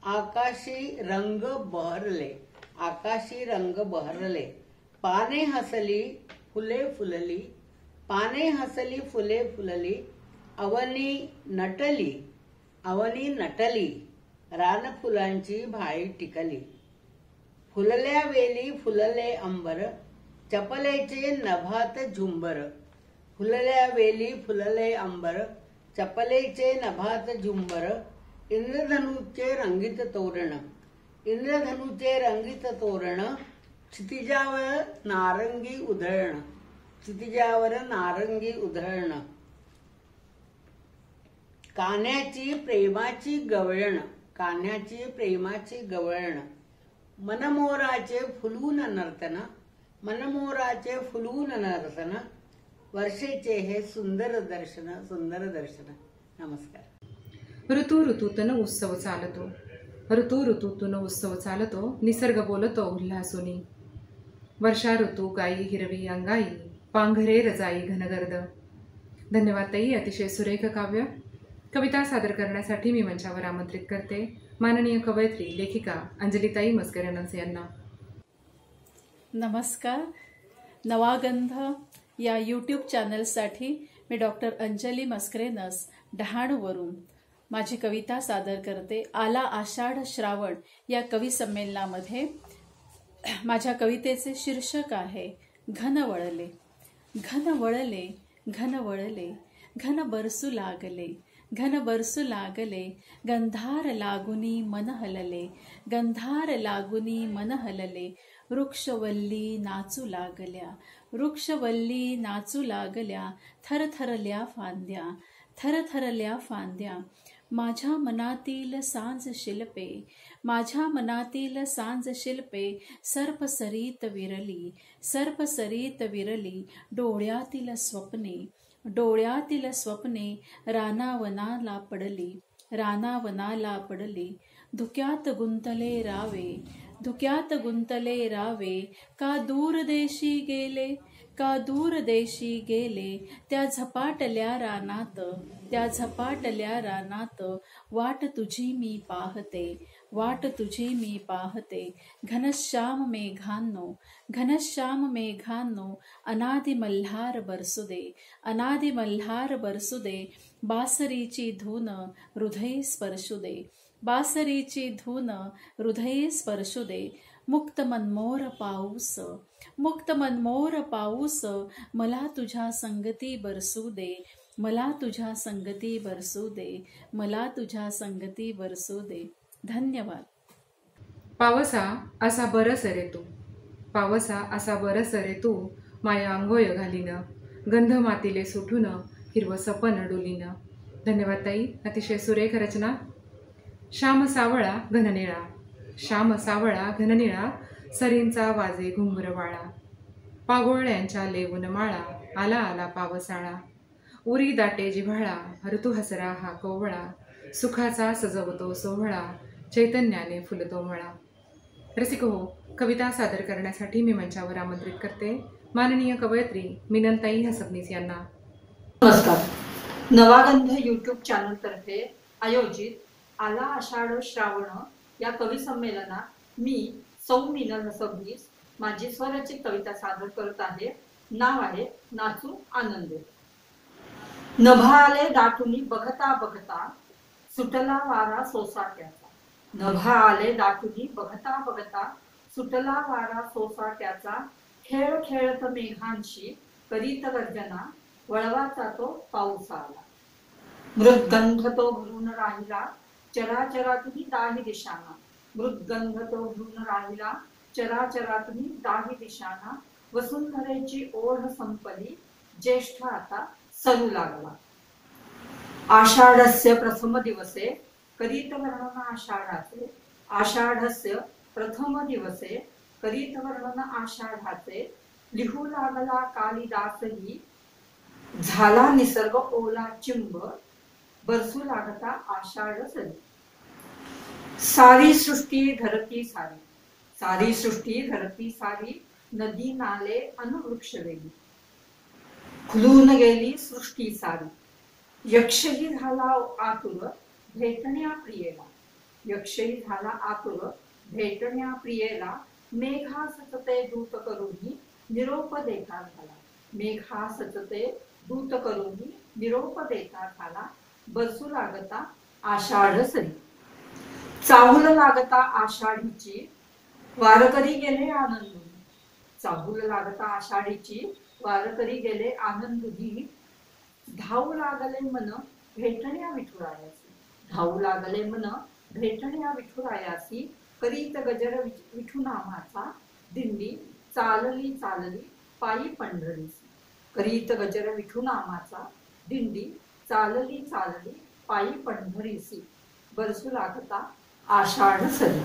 आकाशी रंग बहरले, आकाशी रंग बहरले, पाने हसली फुले फुलली, पाने हसली फुले फुलली, अवनी नटली, अवनी नटली, रानफुलांची भाळी टिकली, फुलल्या वेली फुलले अंबर, चपलेचे नभात झुंबर, फुलल्या वेली फुलले अंबर, चपलेचे नभात झुंबर, इंद्रधनुचे रंगीत तोरण, इंद्रधनुचे रंगीत तोरण, क्षितिजावर नारंगी उधळण, क्षितिजावर नारंगी उधळण, कान्याची प्रेमाची गवळण, कान्याची प्रेमाची गवळण, मनमोराचे फुलून नर्तन, मनमोराचे फुलून नर्तन, वर्षेचे हे सुंदर दर्शन, सुंदर दर्शन. नमस्कार. ऋतू ऋतूतन उत्सव चालतो, ऋतू ऋतूतून उत्सव चालतो, निसर्ग बोलतो उल्हासुनी, वर्षा ऋतू गाई हिरवी अंगाई, पांघरे रजाई घनगर्द. धन्यवाद ताई, अतिशय सुरेख काव्य. कविता सादर करण्यासाठी मी मंचावर आमंत्रित करते माननीय कवयित्री लेखिका अंजलीताई मस्करेनस यांना. नमस्कार. नवागंध या यूट्यूब चॅनलसाठी मी डॉक्टर अंजली मस्करेनस डहाणूवरून माझी कविता सादर करते. आला आषाढ श्रावण या कवी संमेलनामध्ये माझ्या कवितेचे शीर्षक आहे घन वळले. घन वळले, घन वळले, घन बरसू लागले, घन बरसू लागले, गंधार लागुनी मन हलले, गंधार लागुनी मन हलले, वृक्षवल्ली नाचू लागल्या, वृक्षवल्ली नाचू लागल्या, थरथरल्या फांद्या, थरथरल्या फांद्या. माझ्या मनातील सांज शिल्पे, माझ्या मनातील सांज शिल्पे, सर्पसरीत विरली, सर्पसरीत विरली, डोळ्यातील स्वप्ने, डोळ्यातील स्वप्ने, रानावनाला पडली, रानावनाला पडली. धुक्यात गुंतले रावे, धुक्यात गुंतले रावे, का दूर देशी गेले, का दूर देशी गेले, त्या झपाटल्या रानात, त्या झपाटल्या रानात, वाट तुझी मी पाहते, वाट तुझी मी पाहते. घनश्याम मेघांनो, घनश्याम मेघांनो, अनादि मल्हार बरसू दे, अनादि मल्हार बरसू दे, बासरीची धून हृदय स्पर्शू दे, बासरीची धून हृदय स्पर्शू दे. मुक्त मनमोर पाऊस, मुक्त मनमोर पाऊस, मला तुझ्या संगती बरसू दे, मला तुझ्या संगती बरसू दे, मला तुझ्या संगती बरसू दे. धन्यवाद. पावसा असा बरस रे तू, पावसा असा बरस रे तू, माया अंगोय घालीन, गंध मातीले सुठून, हिरवं सपन डोलीन. धन्यवाद ताई. अतिशय सुरेख रचना. श्याम सावळा घननिळा, श्याम सावळा घननिळा, सरींचा वाजे घुंगरवाळा, पागोळ्यांच्या लेवून माळा, आला आला पावसाळा. उरी दाटे जिव्हाळा, ऋतू हसरा हा कोवळा, सुखाचा सजवतो सोहळा, चैतन्याने फुलतो मळा. रसिक हो, कविता सादर करण्यासाठी मी मंचावर आमंत्रित करते माननीय कवयित्री मिनलताई हसबनीस यांना. नमस्कार. नवागंध यूट्यूब चॅनलतर्फे आयोजित आला आषाढ श्रावण या कवी संमेलनात मी सौ मिनल हसबनीस माझी स्वरचित कविता सादर करत आहे. नाव आहे नाचू आनंदे. नभाले दाटुनी बघता बघता, सुटला वारा सोसाट्याचा, नभाले दाटुनी बघता बघता, सुटला वारा सोसाट्याचा, खेळ खेळत मेघांशी करीत गर्जना, वळवाचा तो पाऊस आला. मृदगंध तो भरून राहिला, चराचरातुनी दाही दिशाना, मृदगंध तो भरून राहिला, चराचरातुनी दाही दिशाना, वसुंधरेची ओढ संपली, ज्येष्ठ आता सरू लागला. आषाढस्य प्रथम दिवसे करीत वर्णन आषाढाचे, आषाढस्य प्रथम दिवसे करीत वर्णन आषाढाचे, लिहू लागला कालिदासही, झाला निसर्ग ओला चिंब, बरसू लागता आषाढ सरी. सारी सृष्टी धरती सारी, सारी सृष्टी धरती सारी, नदी नाले अनुवृक्ष वेली, खुलून गेली सृष्टी सारी. यक्षही झाला आतुर भेटण्या प्रियेला, यक्षही झाला आतुर भेटण्या प्रियेला, मेघा सतते दूत करूनी निरोप देता झाला, मेघा सतते दूत करूनी निरोप देता झाला, बरसू लागता आषाढ सरी. चाहूल लागता आषाढीची, वारकरी गेले आनंदुनी, चाहूल लागता आषाढीची, वारकरी गेले आनंदुनी. धावू लागले मन भेटण्या विठुरायासी, धावू लागले मन भेटण्या विठुरायासी, करीत गजर विठुनामाचा, दिंडी चालली चालली पायी पंढरीसी, करीत गजर विठुनामाचा, दिंडी चालली चालली पायी पंढरीसी, बरसू लागता आषाढ सरी.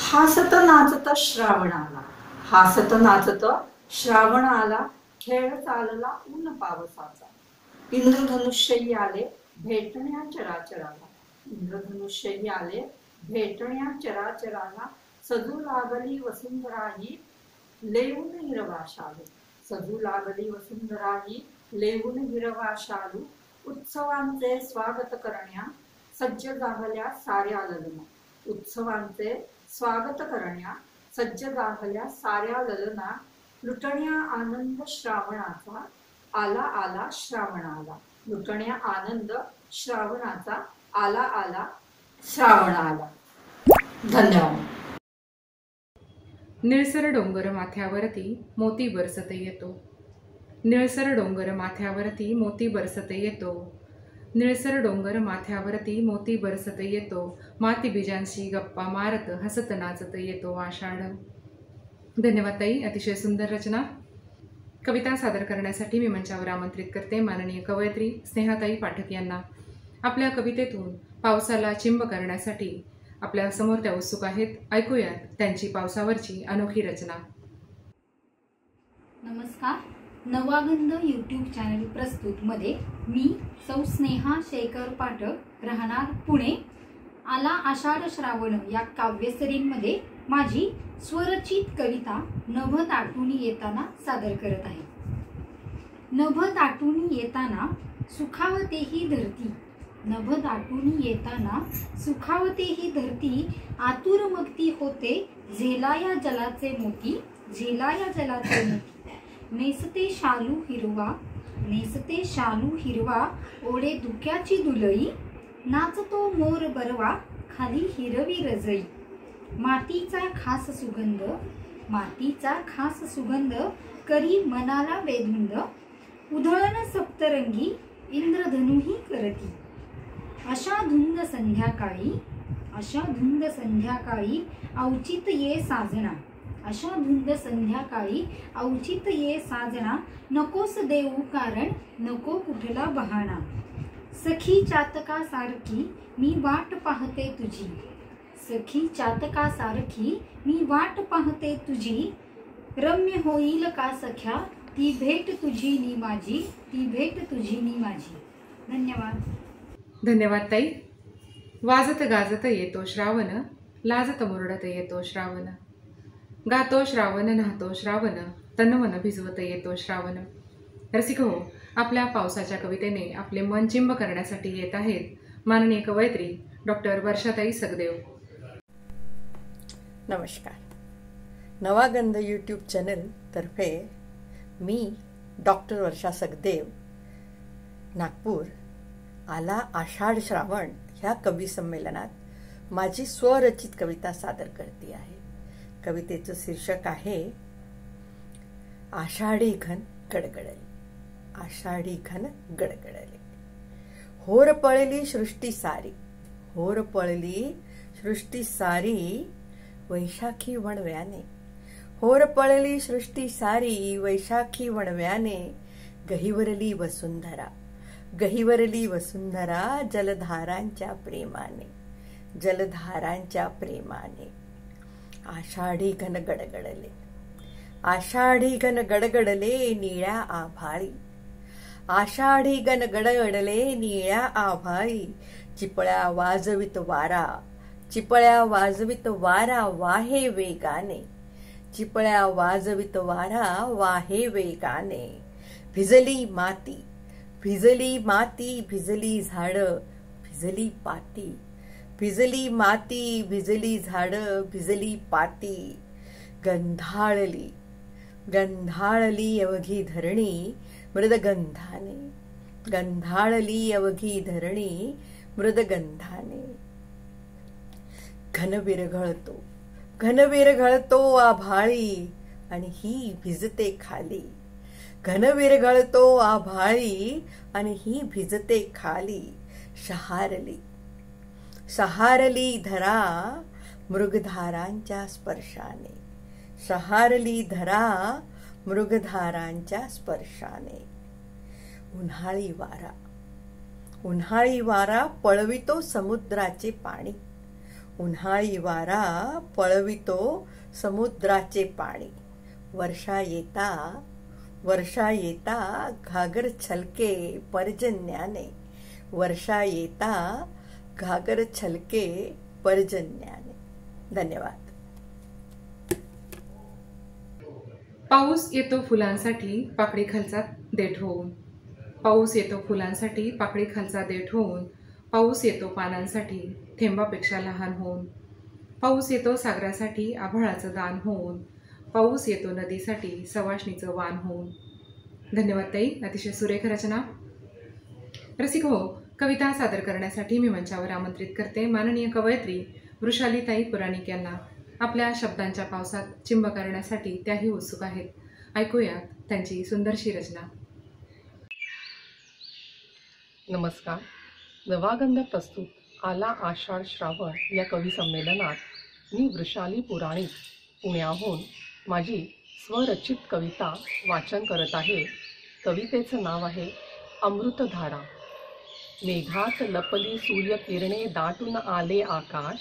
हासत नाचत श्रावण आला, हासत नाचत श्रावण आला, खेळ चालला ऊन पावसाचा, इंद्रधनुष्यही आले भेटण्या चराचराला, इंद्रधनुष्यही आले भेटण्या चराचराला, सजू लागली वसुंधराही लेऊन हिरवा शालू, सजू लागली वसुंधराही लेऊन हिरवा शालू, उत्सवांचे स्वागत करण्या सज्ज जाहल्या साऱ्या ललना. उत्सवांचे स्वागत करण्या सज्ज जाहल्या साऱ्या ललना. लुटण्या आनंद श्रावणाचा आला आला श्रावण आला. लुटण्या आनंद श्रावणाचा आला आला श्रावण आला. धन्यवाद. निळसर डोंगर माथ्यावरती मोती बरसत येतो. निळसर डोंगर माथ्यावरती मोती बरसत येतो. निळसर डोंगर माथ्यावरती मोती बरसत येतो. माती बीजांशी गप्पा मारत हसत नाचत येतो आषाढ. धन्यवाद ताई, अतिशय सुंदर रचना. कविता सादर करण्यासाठी मी मंचावर आमंत्रित करते माननीय कवयित्री स्नेहाताई पाठक यांना. आपल्या कवितेतून पावसाला चिंब करण्यासाठी आपल्या समोर त्या उत्सुक आहेत. ऐकूयात त्यांची पावसावरची अनोखी रचना. नमस्कार. नवागंध यूट्यूब चॅनल प्रस्तुत मध्ये मी सौ स्नेहा शेखर पाठक, राहणार पुणे. आला आषाढ श्रावण या काव्यसरींमध्ये माझी स्वरचित कविता नभ ताटून येताना सादर करत आहे. नभ ताटून येताना सुखावते ही धरती. नभ दाटून येताना सुखावते ही धरती. आतुर मगती होते झेलाया जलाचे मोती. झेलाया जलाचे मोती. नेसते शालू हिरवा. नेसते शालू हिरवा. ओढे धुक्याची दुलई. नाचतो मोर बरवा. खाली हिरवी रजई. मातीचा खास सुगंध. मातीचा खास सुगंध करी मनाला वेधुंद. उधळण सप्तरंगी इंद्रधनुही करती. अशा धुंद संध्याकाळी. अशा धुंद संध्याकाळी औचित ये साजना. अशा धुंद संध्याकाळी औचित ये साजना. नकोस देऊ कारण नको कुठला बहाणा. सखी चातका सारखी मी वाट पाहते तुझी. सखी चातका सारखी मी वाट पाहते तुझी. रम्य होईल का सख्या ती भेट तुझी नी माझी. ती भेट तुझी नी माझी. धन्यवाद. धन्यवाद ताई. वाजत गाजत येतो श्रावण. लाजत मुरडत येतो श्रावण. गातो श्रावण न्हातो श्रावण. तनमन भिजवत येतो श्रावण. रसिक हो, आपल्या पावसाच्या कवितेने आपले मन चिंब करण्यासाठी येत आहेत माननीय कवयित्री डॉक्टर वर्षाताई सगदेव. नमस्कार. नवागंध यूट्यूब चॅनल तर्फे मी डॉक्टर वर्षा सगदेव, नागपूर, आला आषाढ श्रावण ह्या कवी संमेलनात माझी स्वरचित कविता सादर करते आहे. कवितेचं शीर्षक आहे आषाढी घन गडगडले. आषाढी घन गडगडले. होर पळली सृष्टी सारी. होर पळली सृष्टी सारी वैशाखी वणव्याने. होर पळली सृष्टी सारी वैशाखी वणव्याने. गहिवरली वसुंधरा. गहिवरली वसुंधरा जलधारांच्या प्रेमाने. जलधारांच्या प्रेमाने. आषाढी घन गडगडले. आषाढी घन गडगडले निळ्या आभाळी. आषाढी घन गडगडले निळ्या आभाळी. चिपळ्या वाजवित वारा. चिपळ्या वाजवित वारा वाहे वेगाने. चिपळ्या वाजवित वारा वाहे वेगाने. भिजली माती. भिजली माती. भिजली झाडं. भिजली पाती. भिजली माती. भिजली झाडं. भिजली पाती. गंधाळली. गंधाळली अवघी धरणी मृदगंधाने. गंधाळली अवघी धरणी मृदगंधाने. घन विरघळतो. घन विरघळतो आभाळी आणि ही भिजते खाली. घन विरघळतो आभाळी आणि ही भिजते खाली. शहारली. शहारली धरा मृगधारांच्या स्पर्शाने. शहारली धरा मृगधारांच्या स्पर्शाने. उन्हाळी वारा. उन्हाळी वारा पळवितो समुद्राचे पाणी. उन्हाळी वारा पळवितो समुद्राचे पाणी. वर्षा येता. वर्षा येता घागर छलके पर्जन्याने. वर्षा येता घागर छलके पर्जन्याने. धन्यवाद. पाऊस येतो फुलांसाठी पाकळी खालचा देठ होऊन. पाऊस येतो फुलांसाठी पाकळी खालचा देठ होऊन, पाऊस येतो पानांसाठी थेंबापेक्षा लहान होऊन, पाऊस येतो सागरासाठी आभाळाचं दान होऊन, पाऊस येतो नदीसाठी सवाष्णीचं वान होऊन. धन्यवाद ताई, अतिशय सुरेख रचना. रसिक हो, कविता सादर करण्यासाठी मी मंचावर आमंत्रित करते माननीय कवयित्री वृषालीताई पुराणिक यांना. आपल्या शब्दांच्या पावसात चिंब करण्यासाठी त्याही उत्सुक आहेत. ऐकूयात त्यांची सुंदरशी रचना. नमस्कार. नवागंध प्रस्तुत आला आषाढ श्रावण या कवी संमेलनात मी वृषाली पुराणिक पुण्याहून माझी स्वरचित कविता वाचन करत आहे. कवितेचं नाव आहे अमृतधारा. मेघात लपली सूर्यकिरणे दाटून आले आकाश,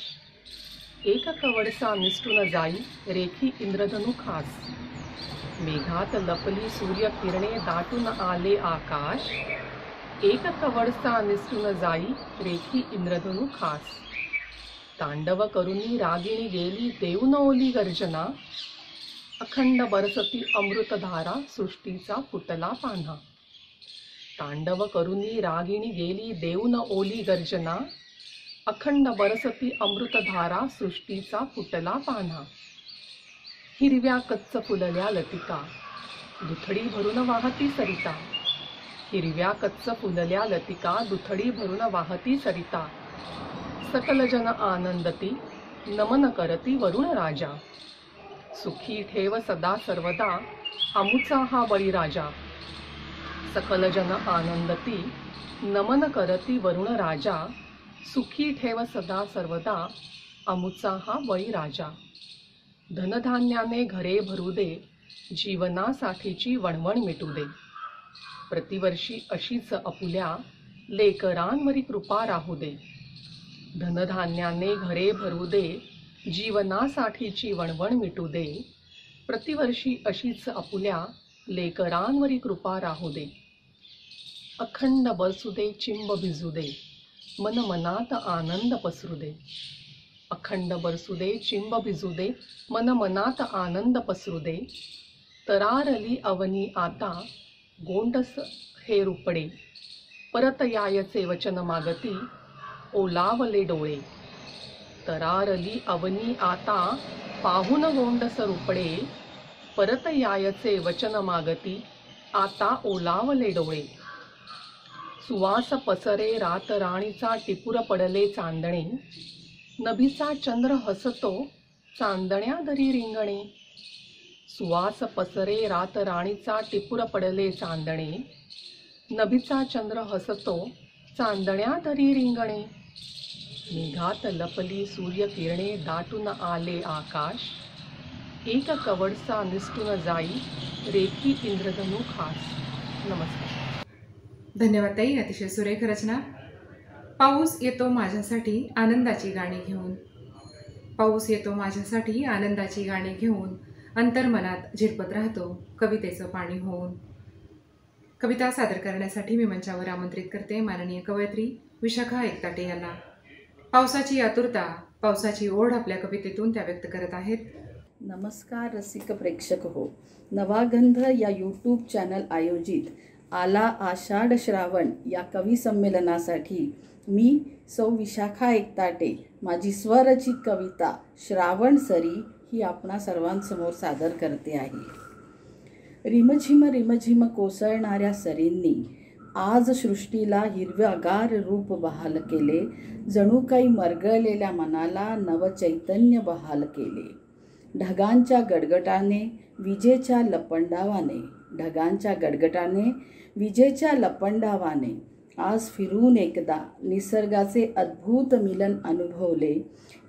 एक कवडसा निष्ठून जाई रेखी इंद्रधनु खास. मेघात लपली सूर्यकिरणे दाटून आले आकाश, एक कवडसा निष्ठून जाई रेखी इंद्रधनु खास. तांडव करुनी रागिणी गेली देऊन ओली गर्जना, अखंड बरसती अमृतधारा सृष्टीचा फुटला पान्हा. तांडव करुनी रागिणी गेली देऊन ओली गर्जना, अखंड बरसती अमृतधारा सृष्टीचा फुटला पान्हा. हिरव्या कच्च फुलल्या लतिका दुथडी भरून वाहती सरिता. हिरव्या कच्च फुलल्या लतिका दुथडी भरून वाहती सरिता. सकल जन आनंदती नमन करती वरुण राजा. सुखी ठेव सदा सर्वदा अमुचा हा बळीराजा. सकल जन आनंदती नमन करती वरुण राजा. सुखी ठेव सदा सर्वदा अमुचा हा बळीराजा. धनधान्याने घरे भरू दे, जीवनासाठीची वणवण मिटू दे. प्रतिवर्षी अशीच अपुल्या लेकरांवरी कृपा राहू दे. धनधान्याने घरे भरू दे, जीवनासाठीची वणवण मिटू दे. प्रतिवर्षी अशीच अपुल्या लेकरांवरी कृपा राहू दे. अखंड बरसू दे चिंब भिजू दे, मन मनात आनंद पसरू दे. अखंड बरसू दे चिंब भिजू दे, मन मनात आनंद पसरू दे. तरारली अवनी आता गोंडस हे रुपडे, परत यायचे वचन मागती ओलावले डोळे. तरारली अवनी आता पाहून गोंडस रुपडे, परत यायचे वचन मागती आता ओलावले डोळे. सुवास पसरे रात राणीचा टिपूर पडले चांदणे, नभीचा चंद्र हसतो चांदण्या दरी रिंगणे. सुवास पसरे रात राणीचा टिपूर पडले चांदणे, नभीचा चंद्र हसतो चांदण्या दरी रिंगणे. मेघात लपली सूर्यकिरणे दाटून आले आकाश, एक कवडसा निष्ठून जाई रेखी इंद्रधनु खास. नमस्कार. धन्यवाद ताई, अतिशय सुरेख रचना. पाऊस येतो माझ्यासाठी आनंदाची गाणी घेऊन. पाऊस येतो माझ्यासाठी आनंदाची गाणी घेऊन, अंतर्मनात झिरपत राहतो कवितेचं पाणी होऊन. कविता सादर करण्यासाठी मी मंचावर आमंत्रित करते माननीय कवयित्री विशाखा एकताटे यांना. पावसाची आतुरता, पावसाची ओढ आपल्या कवितेतून त्या व्यक्त करत आहेत. नमस्कार रसिक प्रेक्षक हो. नवागंध या यूट्यूब चॅनल आयोजित आला आषाढ श्रावण या कवी संमेलनासाठी मी सौ विशाखा एकताटे माझी स्वरचित कविता श्रावण सरी ही आपणा सर्वांसमोर सादर करते आहे. रिमझिम रिमझिम कोसळणाऱ्या सरींनी आज सृष्टीला हिरव्यागार रूप बहाल केले. जणू काही मरगळलेल्या मनाला नवचैतन्य बहाल केले. ढगांच्या गडगडाने विजेच्या लपंडावाने, ढगांच्या गडगडाने विजेच्या लपंडावाने आज फिरून एकदा निसर्गाचे अद्भुत मिलन अनुभवले.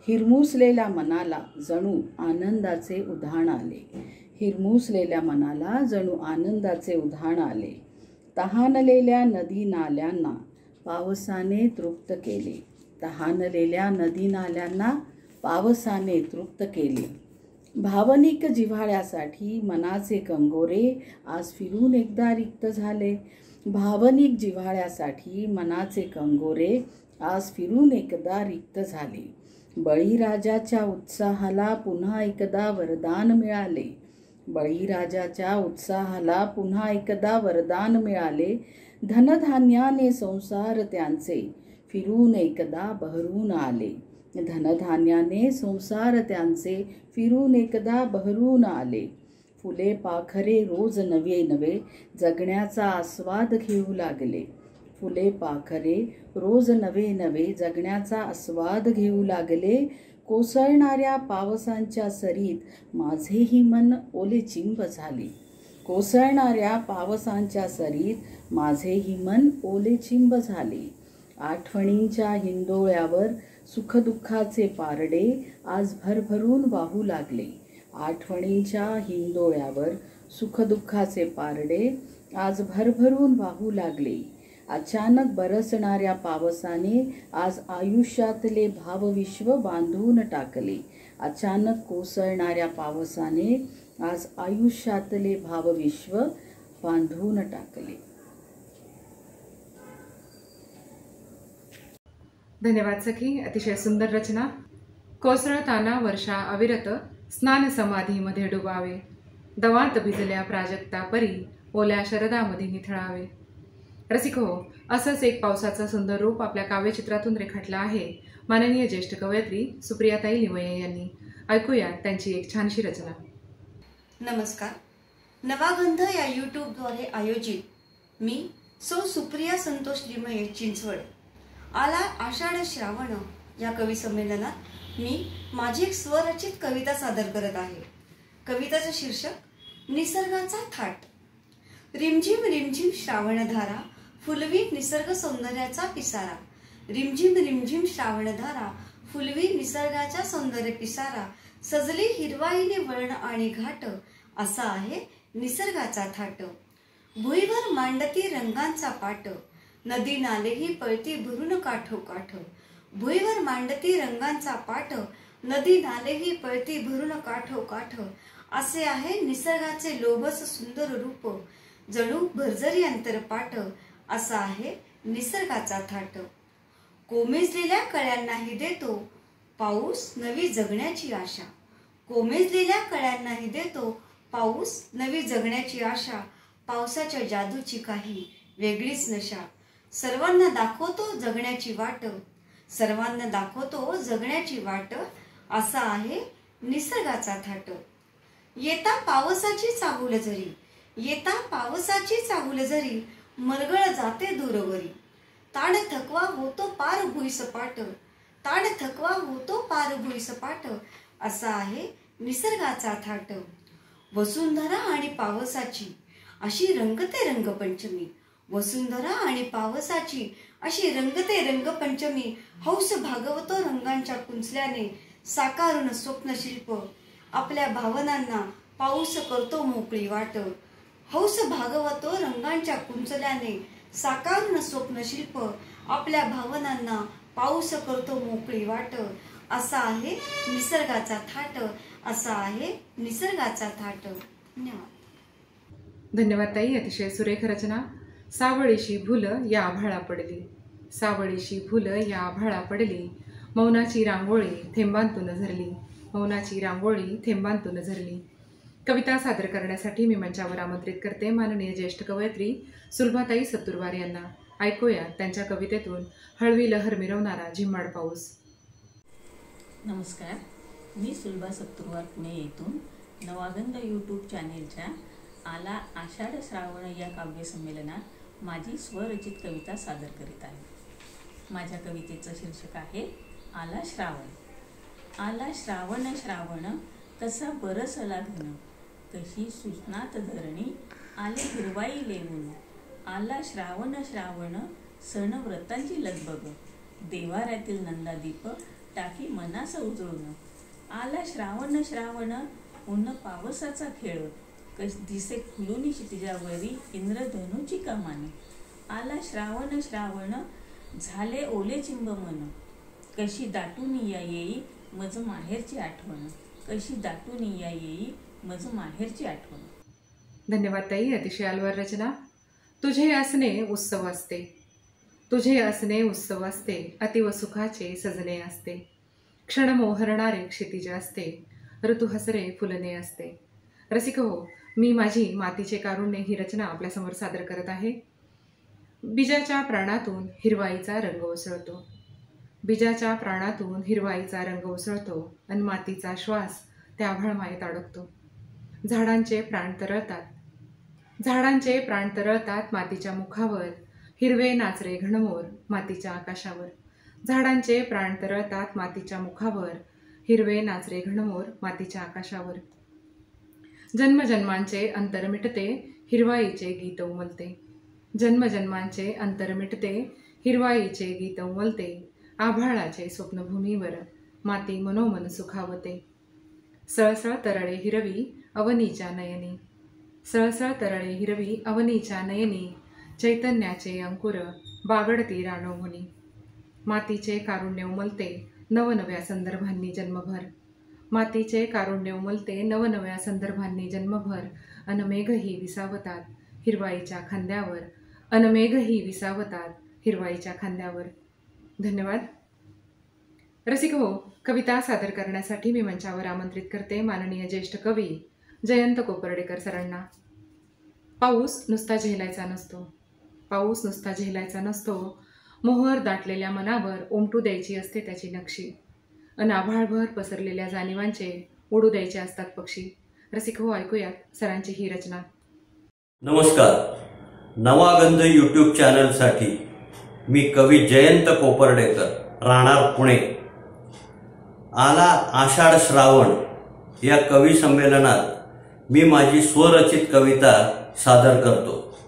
हिरमुसलेल्या मनाला जणू आनंदाचे उधाण आले. हिरमुसलेल्या मनाला जणू आनंदाचे उधाण आले. तहानलेल्या नदी नाल्यांना पावसाने तृप्त केले. तहानलेल्या नदी नाल्यांना पावसाने तृप्त केले. भावनिक जिव्हाळ्यासाठी मनाचे कंगोरे आज फिरून एकदा रिक्त झाले. भावनिक जिव्हाळ्यासाठी मनाचे कंगोरे आज फिरून एकदा रिक्त झाले. बळीराजाच्या उत्साहाला पुन्हा एकदा वरदान मिळाले. बळीराजाच्या उत्साहाला पुन्हा एकदा वरदान मिळाले. धनधान्याने संसार त्यांचे फिरून एकदा बहरून आले. धनधान्याने संसार त्यांचे फिरून एकदा बहरून आले. फुले पाखरे रोज नवे नवे जगण्याचा आस्वाद घेऊ लागले. फुले पाखरे रोज नवे नवे जगण्याचा आस्वाद घेऊ लागले. कोसळणाऱ्या पावसांच्या सरीत माझेही मन ओले चिंब झाले. कोसळणाऱ्या पावसांच्या सरीत माझेही मन ओले चिंब झाले. आठवणींच्या हिंदोळ्यावर सुखदुःखाचे पारडे आज भरभरून वाहू लागले. आठवणींच्या हिंदोळ्यावर सुखदुःखाचे पारडे आज भरभरून वाहू लागले. अचानक बरसणाऱ्या पावसाने आज आयुष्यातले भावविश्व बांधून टाकले. अचानक कोसळणाऱ्या पावसाने आज आयुष्यातले भावविश्व बांधून टाकले. धन्यवाद सखी, अतिशय सुंदर रचना. कोसळताना वर्षा अविरत स्नान समाधीमध्ये डुबावे. दवात भिजल्या प्राजक्ता परी ओल्या शरदामध्ये निथळावे. रसिक हो, असंच एक पावसाचं सुंदर रूप आपल्या काव्यचित्रातून रेखाटलं आहे माननीय ज्येष्ठ कवयित्री सुप्रियाताई लिमये यांनी. ऐकूया त्यांची एक छानशी रचना. नमस्कार. नवागंध या यूट्यूबद्वारे आयोजित मी सौ सुप्रिया संतोष लिमये चिंचवड. आला आषाढ श्रावण या कवी संमेलनात मी माझी एक स्वरचित कविता सादर करत आहे. कविताचं शीर्षक निसर्गाचा थाट. रिमझिम रिमझिम श्रावणधारा फुलवी निसर्ग सौंदर्याचा पिसारा. रिमझिम रिमझिम श्रावणधारा फुलवी निसर्गाच्या सौंदर्य पिसारा. सजली हिरवाईने वर्ण आणि घाट असा आहे निसर्गाचा थाट. भुईवर मांडती रंगांचा पाट नदी नालेही पळती भरून काठोकाठ. भुईवर मांडती रंगांचा पाठ नदी नालेही पळती भरून काठोकाठ. असे आहे निसर्गाचे लोभस सुंदर रूप जणू भरजरी अंतरपाठ. असा आहे निसर्गाचा थाट. कोमेजलेल्या कळ्यांनाही देतो पाऊस नवी जगण्याची आशा. कोमेजलेल्या कळ्यांनाही देतो पाऊस नवी जगण्याची आशा. पावसाच्या जादूची काही वेगळीच नशा. सर्वांना दाखवतो जगण्याची वाट. सर्वांना दाखवतो जगण्याची वाट. असा आहे निसर्गाचा थाट. येता पावसाची चाहूल जरी येता पावसाची चाहूल जरी मरगळ जाते दूरवरी. ताण थकवा होतो पार भुईसपाट. ताण थकवा होतो पार भुईसपाट. असा आहे निसर्गाचा थाट. वसुंधरा आणि पावसाची अशी रंगते रंगपंचमी. वसुंधरा आणि पावसाची अशी रंगते रंगपंचमी. हौस भागवतो रंगांच्या कुंचल्याने साकारून स्वप्नशिल्प. आपल्या भावनांना पाऊस करतो मोकळी वाट. हौस भागवतो रंगांच्या कुंचल्याने साकारून स्वप्नशिल्प. आपल्या भावनांना पाऊस करतो मोकळी वाट. असा आहे निसर्गाचा थाट. असा आहे निसर्गाचा थाट. धन्यवाद. धन्यवाद ताई, अतिशय सुरेख रचना. सावळीशी भुल या आभाळा पडली. सावळीशी भुल या आभाळा पडली. मौनाची रांगोळी थेंबांतून झरली. मौनाची रांगोळी थेंबांतून झरली. कविता सादर करण्यासाठी मी मंचावर आमंत्रित करते माननीय ज्येष्ठ कवयित्री सुलभाताई सत्तुरवार यांना. ऐकूया त्यांच्या कवितेतून हळवी लहर मिरवणारा झिम्माड पाऊस. नमस्कार, मी सुलभा सत्तुरवार पुणे येथून नवागंध यूट्यूब चॅनेलच्या आला आषाढ श्रावण या काव्य संमेलनात माझी स्वरचित कविता सादर करीत आहे. माझ्या कवितेचं शीर्षक आहे आला श्रावण. आला श्रावण श्रावण कसा बरसला घन. कशी सुस्नात धरणी आले हिरवाई लेवून. आला श्रावण श्रावण सण व्रतांची लगबग. देवाऱ्यातील नंदादीप टाकी मनास उजळून. आला श्रावण श्रावण ऊन पावसाचा खेळ. कश दिसे फुलूनी क्षितिजावरी इंद्रधनुची कमान. आला श्रावण श्रावण झाले ओले चिंब मन. कशी दाटून या येई मज माहेरची आठवण. कशी दाटून या येई मज माहेरची आठवण. धन्यवाद ताई, अतिशय अलवार रचना. तुझे असणे उत्सव असते. तुझे असणे उत्सव असते. अतिव सुखाचे सजणे असते. क्षण मोहरणारे क्षितिज असते. ऋतू हसरे फुलणे असते. रसिक हो, मी माझी मातीचे कारुण्य ही रचना आपल्यासमोर सादर करत आहे. बीजाच्या प्राणातून हिरवाईचा रंग उसळतो. बीजाच्या प्राणातून हिरवाईचा रंग उसळतो आणि मातीचा श्वास त्या आभाळमायेत अडकतो. झाडांचे प्राण तरळतात. झाडांचे प्राण तरळतात मातीच्या मुखावर. हिरवे नाचरे घनमोर मातीच्या आकाशावर. झाडांचे प्राण तरळतात मातीच्या मुखावर. हिरवे नाचरे घनमोर मातीच्या आकाशावर. जन्मजन्मांचे अंतर मिटते हिरवाईचे गीत उमलते. जन्मजन्मांचे अंतर मिटते हिरवाईचे गीत उमलते. आभाळाचे स्वप्नभूमीवर माती मनोमन सुखावते. सळसळ तरळे हिरवी अवनीच्या नयनी. सळसळ तरळे हिरवी अवनीच्या नयनी. चैतन्याचे अंकुर बागडती रानोमुनी. मातीचे कारुण्य उमलते नवनव्या संदर्भांनी जन्मभर. मातीचे कारुण्य उमलते नवनव्या संदर्भांनी जन्मभर. अनमेघही विसावतात हिरवाईच्या खांद्यावर. अनमेघही विसावतात हिरवाईच्या खांद्यावर. धन्यवाद. रसिक हो, कविता सादर करण्यासाठी मी मंचावर आमंत्रित करते माननीय ज्येष्ठ कवी जयंत कोपर्डेकर सरांना. पाऊस नुसता झेलायचा नसतो. पाऊस नुसता झेलायचा नसतो. मोहर दाटलेल्या मनावर उमटू द्यायची असते त्याची नक्षी. आभाळभर पसरलेल्या जाणीवांचे उडू द्यायचे असतात पक्षी. रसिक हो, ऐकूयात सरांची ही रचना. नमस्कार. नवागंध यूट्यूब चॅनलसाठी मी कवी जयंत कोपर्डेकर, राहणार पुणे. आला आषाढ श्रावण या कवी संमेलनात मी माझी स्वरचित कविता सादर करतो.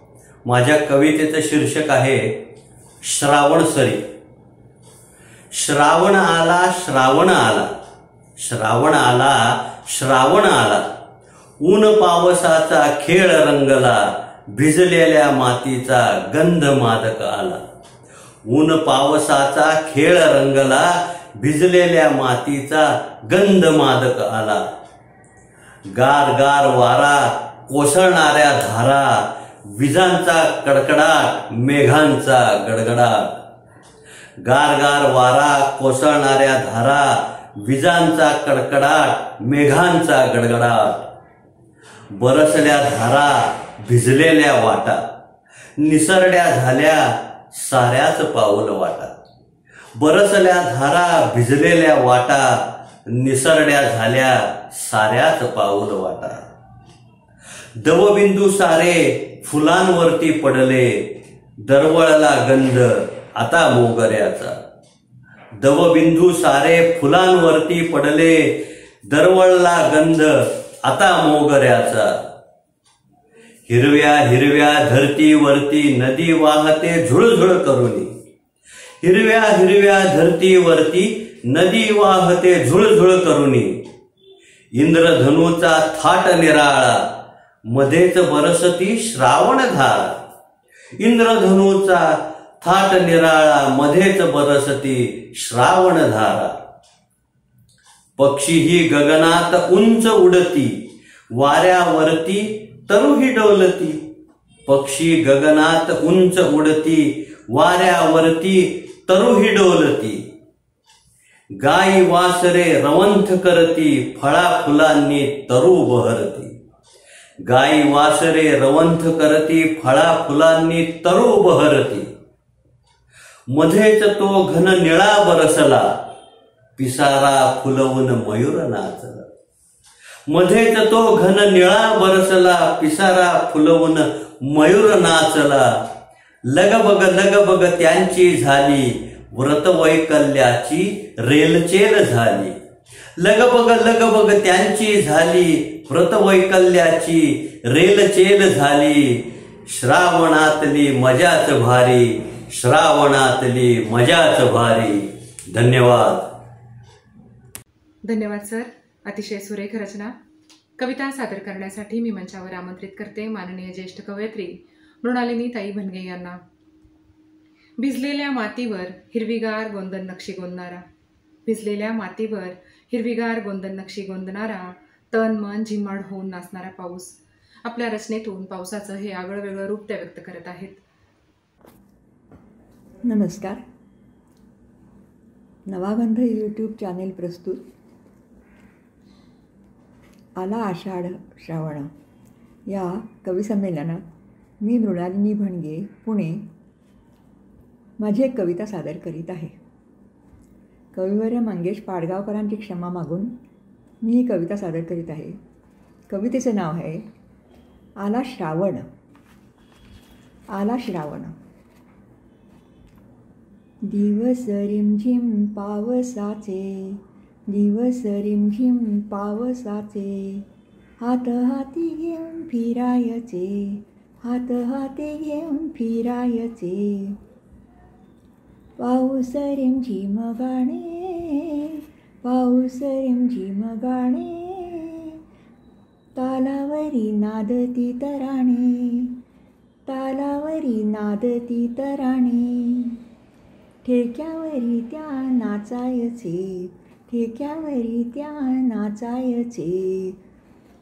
माझ्या कवितेचं शीर्षक आहे श्रावण सरी. श्रावण आला, श्रावण आला, श्रावण आला, श्रावण आला. ऊन पावसाचा खेळ रंगला, भिजलेल्या मातीचा गंध मादक आला. ऊन पावसाचा खेळ रंगला, भिजलेल्या मातीचा गंध मादक आला. गार गार वारा, कोसळणाऱ्या धारा, विजांचा कडकडाट, मेघांचा गडगडाट. गार गार वारा, कोसळणाऱ्या धारा, विजांचा कडकडाट, मेघांचा गडगडाट. बरसल्या धारा, भिजलेल्या वाटा, निसरड्या झाल्या साऱ्याच पाऊल वाटा. बरसल्या धारा, भिजलेल्या वाटा, निसरड्या झाल्या साऱ्याच पाऊल वाटा. दवबिंदू सारे फुलांवरती पडले, दरवळला गंध आता मोगऱ्याचा. दवबिंदू सारे फुलांवरती पडले, दरवळला गंध आता मोगऱ्याचा. हिरव्या हिरव्या धरतीवरती नदी वाहते झुळझुळ करुनी. हिरव्या हिरव्या धरतीवरती नदी वाहते झुळझुळ करुनी. इंद्रधनुचा थाट निराळा, मध्येच बरसती श्रावणधारा. इंद्रधनुचा थाट निराळा, मध्येच बरसती श्रावणधारा. पक्षी ही गगनात उंच उडती, वाऱ्यावरती तरुही डोलती. पक्षी गगनात उंच उडती, वाऱ्यावरती तरुही डोलती. गाई वासरे रवंथ करती, फळा फुलांनी तरू बहरती. गाई वासरे रवंथ करती, फळा फुलांनी तरू बहरती. मध्येच तो घन निळा बरसला, पिसारा फुलवून मयूर नाचला. मध्येच तो घन निळा बरसला, पिसारा फुलवून मयूर नाचला. लगबग त्यांची झाली, व्रतवैकल्याची रेलचेल झाली. लगबग त्यांची झाली, व्रतवैकल्याची रेलचेल झाली. श्रावणातली मजाच भारी, श्रावणातली मजाच भारी. धन्यवाद. धन्यवाद सर. अतिशय सुरेख रचना. कविता सादर करण्यासाठी मी मंचावर आमंत्रित करते माननीय ज्येष्ठ कवयित्री मृणालिनी ताई भनगे यांना. भिजलेल्या मातीवर हिरवीगार गोंदन नक्षी गोंदणारा. भिजलेल्या मातीवर हिरवीगार गोंदन नक्षी गोंदणारा, तन मन झिम्माड होऊन नाचणारा पाऊस. आपल्या रचनेतून पावसाचं हे आगळं वेगळं रूप त्या व्यक्त करत आहेत. नमस्कार. नवागंध यूट्यूब चॅनेल प्रस्तुत आला आषाढ श्रावण या कविसंमेलनात मी मृणालिनी भणगे, पुणे माझी एक कविता सादर करीत आहे. कविवर्य मंगेश पाडगावकरांची क्षमा मागून मी ही कविता सादर करीत आहे. कवितेचं नाव आहे आला श्रावण. आला श्रावण. दिवस रिमझिम पावसाचे, दिवस रिमझिम पावसाचे, हात हाती घेऊन फिरायचे, हात हाती घेऊन फिरायचे. पाऊस रिमझिम गाणे, पाऊस रिमझिम गाणे, तालावरी नादती तराणे, तालावरी नादती तराणे. ठेक्यावरी त्या नाचायचे, ठेक्यावरी त्या नाचायचे.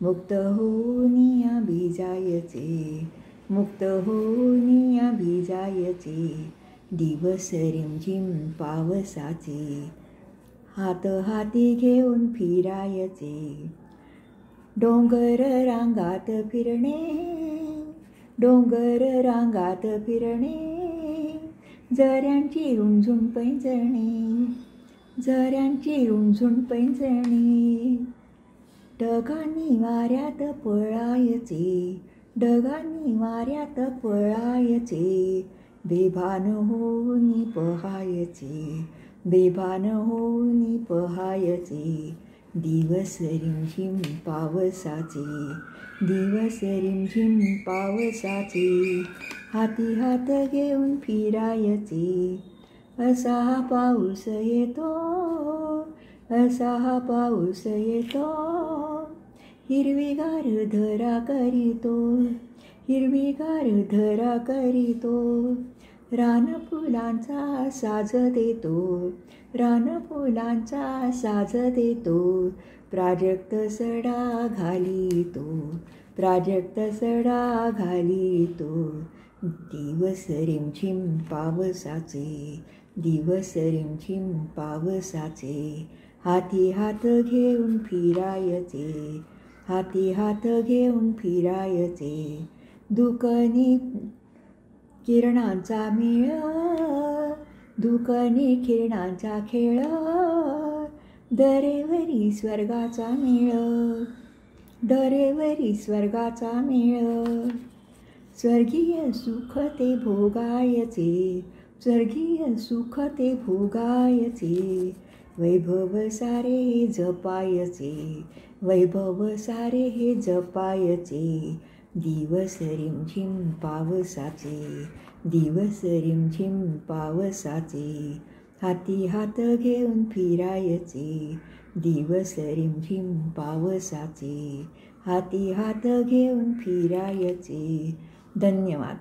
मुक्त होऊनिया भिजायचे, मुक्त होऊनिया भिजायचे. दिवस रिमझिम पावसाचे, हात हाती घेऊन फिरायचे. डोंगर रांगात फिरणे, डोंगर रांगात फिरणे, झऱ्यांची रुंझुन पैंजणे, झऱ्यांची रुंझुन पैंजणे. ढगांनी वाऱ्यात पळायचे, ढगांनी वाऱ्यात पळायचे. बेभान होऊनी पहायचे, बेभान होऊनी पहायचे. दिवस रिमझिम पावसाचे, दिवस रिमझिम पावसाचे, हाती हात घेऊन फिरायचे. असा हा पाऊस येतो, असा हा पाऊस येतो. हिरवीगार धरा करीतो, हिरवीगार धरा करीतो. रान फुलांचा साज देतो, रान फुलांचा साज देतो. प्राजक्त सडा घालितो, प्राजक्त सडा घालितो. दिवस रिमझिम पावसाचे, दिवस रिमझिम पावसाचे, हाती हात घेऊन फिरायचे, हाती हात घेऊन फिरायचे. दुकानी किरणांचा मेळ, दुकानी किरणांचा खेळ. दरेवरी स्वर्गाचा मेळ, दरेवरी स्वर्गाचा मेळ. स्वर्गीय सुख ते भोगायचे, स्वर्गीय सुख ते भोगायचे. वैभव सारे हे जपायचे, वैभव सारे हे जपायचे. दिवस रिमझिम पावसाचे, दिवस रिमझिम पावसाचे, हाती हात घेऊन फिरायचे. दिवस रिमझिम पावसाचे, हाती हात घेऊन फिरायचे. धन्यवाद.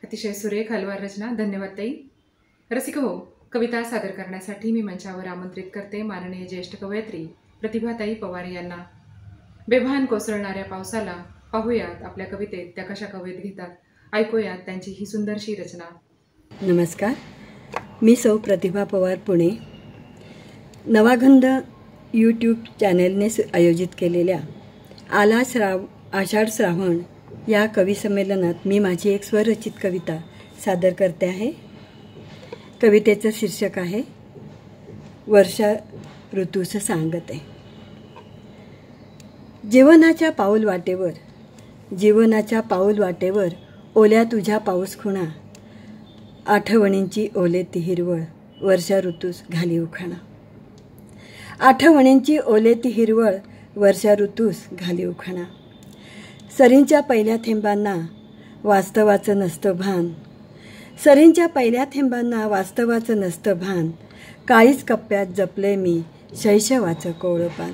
अतिशय सुरेख हलवार रचना. धन्यवाद ताई. रसिक हो, कविता सादर करण्यासाठी मी मंचावर आमंत्रित करते माननीय ज्येष्ठ कवयित्री प्रतिभाताई पवार यांना. बेभान कोसळणाऱ्या पावसाला पाहूयात आपल्या कवितेत त्या कशा कवित घेतात. ऐकूयात त्यांची ही सुंदरशी रचना. नमस्कार, मी सौ प्रतिभा पवार, पुणे. नवागंध यूट्यूब चॅनेलने आयोजित केलेल्या आला आषाढ श्रावण या कविसंमेलनात मी माझी एक स्वरचित कविता सादर करते आहे. कवितेचं शीर्षक आहे वर्षा ऋतूचं सांगते. जीवनाच्या पाऊल वाटेवर, जीवनाच्या पाऊल वाटेवर ओल्या तुझ्या पाऊस खुणा. आठवणींची ओले ती हिरवळ वर्षा ऋतूस घाली उखाणा. आठवणींची ओले ती हिरवळ वर्षा ऋतूस घाली उखाणा. सरींच्या पहिल्या थेंबांना वास्तवाचं नसतं भान, सरींच्या पहिल्या थेंबांना वास्तवाचं नसतं भान. काळीच कप्प्यात जपले मी शैशवाचं कोवळं पान.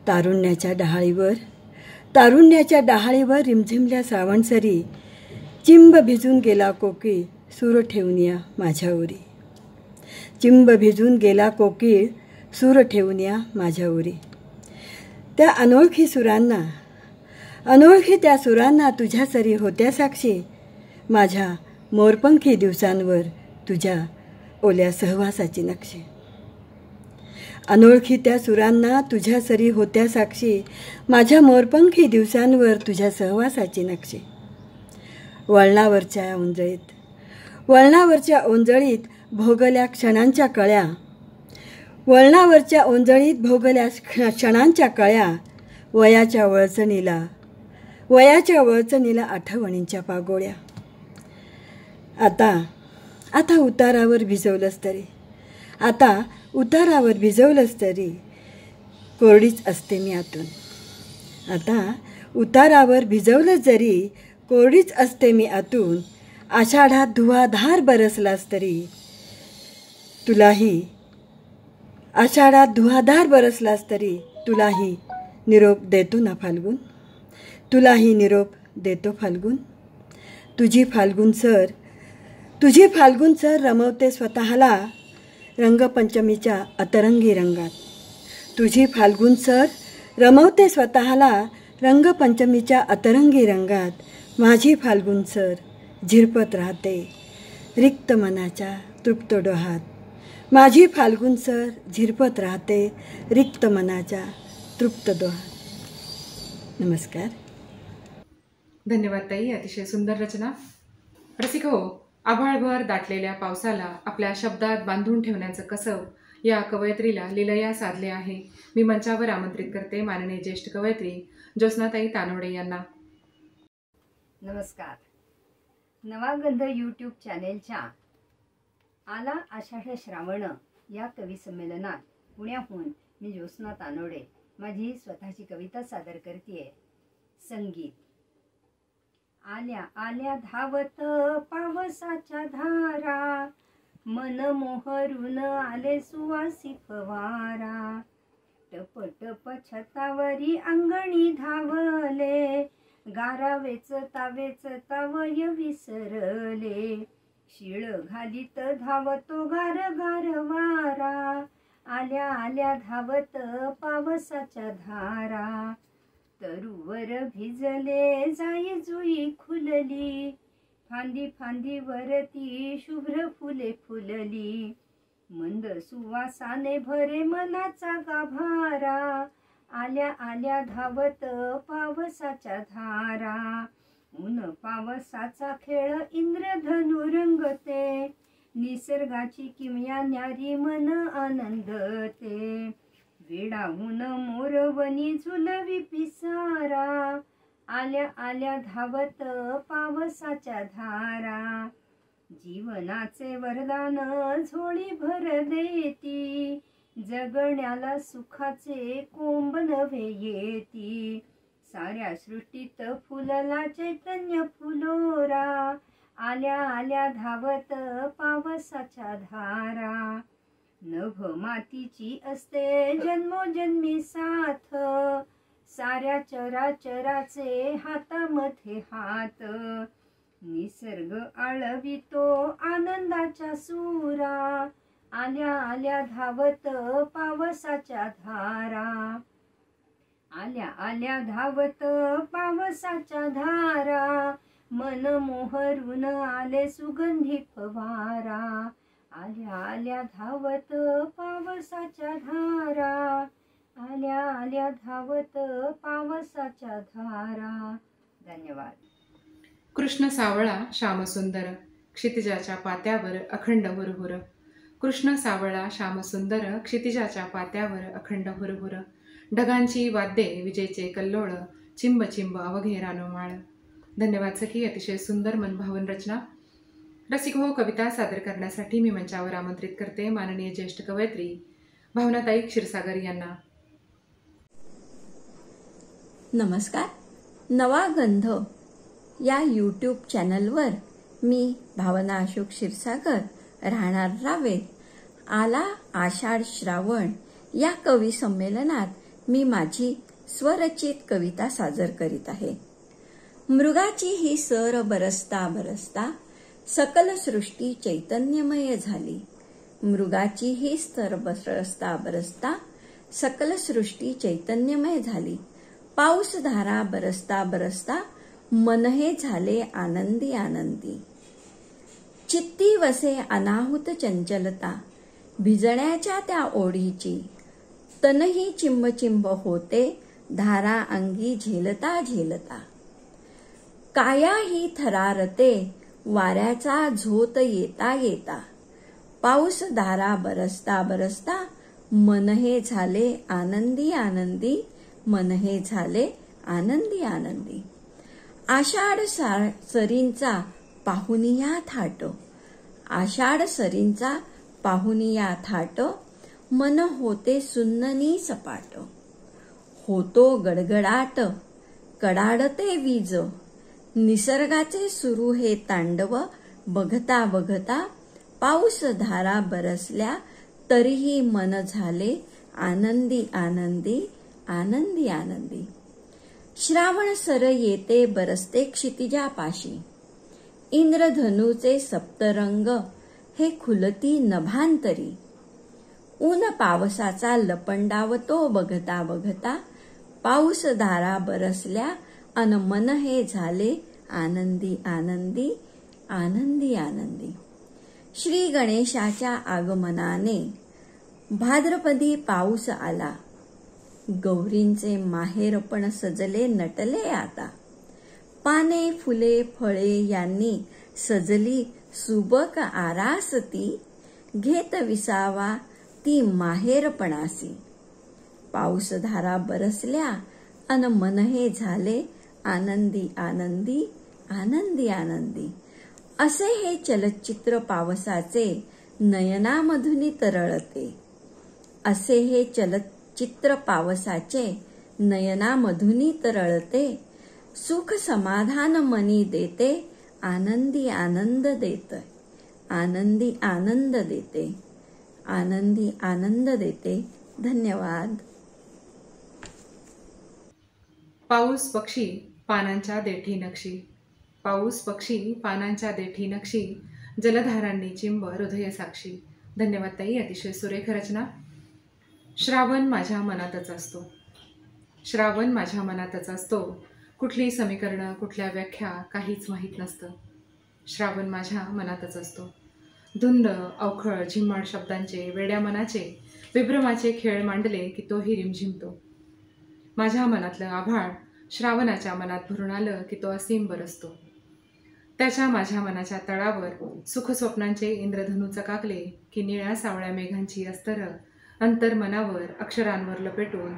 तारुण्याच्या डहाळीवर, तारुण्याच्या डहाळीवर रिमझिमल्या श्रावणसरी. चिंब भिजून गेला कोकिळ सूर ठेवून या माझ्या उरी. चिंब भिजून गेला कोकिळ सूर ठेवून या माझ्या उरी. त्या अनोळखी सुरांना, अनोळखी त्या सुरांना तुझ्या सरी होत्या साक्षी. माझ्या मोरपंखी दिवसांवर तुझ्या ओल्या सहवासाची नक्षी. अनोळखी त्या सुरांना तुझ्या सरी होत्या साक्षी. माझ्या मोरपंखी दिवसांवर तुझ्या सहवासाची नक्षी. वळणावरच्या ओंजळीत. वळणावरच्या ओंजळीत भोगल्या क्षणांच्या कळ्या. वळणावरच्या ओंजळीत भोगल्या क्षणांच्या कळ्या. वयाच्या वळचणीला आठवणींच्या पागोळ्या. आता उतारावर भिजवलंच तरी कोरडीच असते मी आतून. आता उतारावर भिजवलं जरी कोरडीच असते मी आतून. आषाढात धुवाधार बरसलास तरी तुलाही निरोप देतो ना फाल्गुन. तुलाही निरोप देतो फाल्गुन. तुझी फाल्गुन सर रमवते स्वतःला रंगपंचमीच्या अतरंगी रंगात. तुझी फाल्गुन सर रमवते स्वतःला रंगपंचमीच्या अतरंगी रंगात. माझी फाल्गुन सर झिरपत राहते रिक्त मनाच्या तृप्त डोहात. माझी फाल्गुन सर झिरपत राहते रिक्त मनाच्या तृप्त डोहात. नमस्कार. धन्यवाद ताई, अतिशय सुंदर रचना. रसिक हो, आभाळभर दाटलेल्या पावसाला आपल्या शब्दात बांधून ठेवण्याचं कसब या कवयित्रीला लीलया साधले आहे. मी मंचावर आमंत्रित करते माननीय ज्येष्ठ कवयित्री ज्योत्स्नाताई तानवडे यांना. नमस्कार. नवागंध यूट्यूब चॅनेलच्या आला आषाढ श्रावण या कवी संमेलनात पुण्याहून मी ज्योत्स्ना तानवडे माझी स्वतःची कविता सादर करते. संगीत. आल्या आल्या धावत पावसाच्या धारा, मन मोहरून आले सुवासी फवारा. टप टप छतावरी अंगणी धावले, गारा वेचता वय विसरले. शिळ घालीत धावतो गार गार वारा, आल्या आल्या धावत पावसाच्या धारा. तरुवर भिजले जाई जुई खुलली, फांदी फांदी वरती शुभ्र फुले फुलली. मंद सुवासाने भरे मनाचा गाभारा, आल्या आल्या धावत पावसाच्या धारा. ऊन पावसाचा खेळ इंद्रधनु रंगते, निसर्गाची किमया न्यारी मन आनंदते. वेडाहून मोरवनी झुलवी पिसारा, आल्या आल्या धावत पावसाच्या धारा. जीवनाचे वरदान झोळी भर देती, जगण्याला सुखाचे कोंब नव्हे येती. साऱ्या सृष्टीत फुलला चैतन्य फुलोरा, आल्या आल्या धावत पावसाच्या धारा. नभ मातीची असते जन्मोजन्मी साथ, साऱ्या चराचराचे हातामध्ये हात. निसर्ग आळवितो आनंदाच्या सुरा, आल्या आल्या धावत पावसाच्या धारा. आल्या आल्या धावत पावसाच्या धारा, मन मोहरून आले सुगंधी फवारा. आल्या आल्या धावत पावसाच्या धारा, आल्या आल्या धावत पावसाच्या धारा. धन्यवाद. कृष्ण सावळा श्यामसुंदर क्षितिजाच्या पात्यावर अखंड हुरहुर. कृष्ण सावळा श्यामसुंदर क्षितिजाच्या पात्यावर अखंड हुरहुर. ढगांची वाद्ये विजेचे कल्लोळ, चिंब चिंब अवघे रानोमाळ. धन्यवाद सखी, अतिशय सुंदर मनभावन रचना. रसिक हो, कविता सादर करण्यासाठी मी मंचावर आमंत्रित करते माननीय ज्येष्ठ कवयित्री भावनाताई क्षीरसागर यांना. नमस्कार. नवागंध या यूट्यूब चॅनलवर मी भावना अशोक क्षीरसागर राहणार रावेत. आला आषाढ श्रावण या कवी संमेलनात मी माझी स्वरचित कविता सादर करीत आहे. मृगाची ही सर बरसता बरसता सकल सृष्टी चैतन्यमय झाली. मृगाची ही सर बरसता बरसता सकल सृष्टी चैतन्यमय झाली. पाऊस धारा बरसता बरसता मन हे झाले आनंदी आनंदी. चित्ती वसे अनाहुत चंचलता, भिजण्याच्या त्या ओढीची. तनही चिंब चिंब होते धारा अंगी झेलता झेलता. काया ही थरारते वाऱ्याचा झोत येता येता, पाऊस धारा बरसता बरसता, मन हे झाले आनंदी आनंदी, मन हे झाले आनंदी आनंदी. आषाढ सरींचा पाहुनिया थाट, आषाढ सरींचा पाहुनिया थाट, मन होते सुन्ननी सपाट. होतो गडगडाट कडाडते वीज, निसर्गाचे सुरू हे तांडव. बघता बघता पाऊस धारा बरसल्या, तरीही मन झाले आनंदी आनंदी आनंदी आनंदी. श्रावण सर येते बरसते क्षितिजापाशी, इंद्रधनुचे सप्तरंग हे खुलती नभांतरी. ऊन पावसाचा लपंडावतो बघता बघता, पाऊस धारा बरसल्या अन मन हे झाले आनंदी आनंदी आनंदी आनंदी. श्री गणेशाच्या आगमनाने भाद्रपदी पाऊस आला, गौरींचे माहेरपण सजले नटले आता. पाने फुले फळे यांनी सजली सुबक आरासती, घेत विसावा ती माहेरपणासी. पाऊस धारा बरसल्या अन मन हे झाले आनंदी आनंदी आनंदी आनंदी. असे हे चलचित्र पावसाचे नयनामधुनी तरळते, असे हे चलचित्र पावसाचे नयनामधुनी तरळते. सुख समाधान मनी देते, आनंदी आनंद देते, आनंदी आनंद देते, आनंदी आनंद देते. धन्यवाद. पाऊस पक्षी पानांच्या देठी नक्षी, पाऊस पक्षी पानांच्या देठी नक्षी, जलधारांनी चिंब हृदय साक्षी. धन्यवाद ताई, अतिशय सुरेख रचना. श्रावण माझ्या मनातच असतो, श्रावण माझ्या मनातच असतो, कुठली समीकरणं कुठल्या व्याख्या काहीच माहीत नसतं. श्रावण माझ्या मनातच असतो. धुंद अवखळ झिम्माड शब्दांचे वेड्या मनाचे विभ्रमाचे खेळ मांडले की तोही रिमझिमतो. माझ्या मनातलं आभाळ श्रावणाच्या मनात भरून आलं की तो असीम बरसतो. त्याच्या माझ्या मनाच्या तळावर सुखस्वप्नांचे इंद्रधनू चकाकले की निळ्या सावळ्या मेघांची अस्तर अंतर मनावर अक्षरांवर लपेटून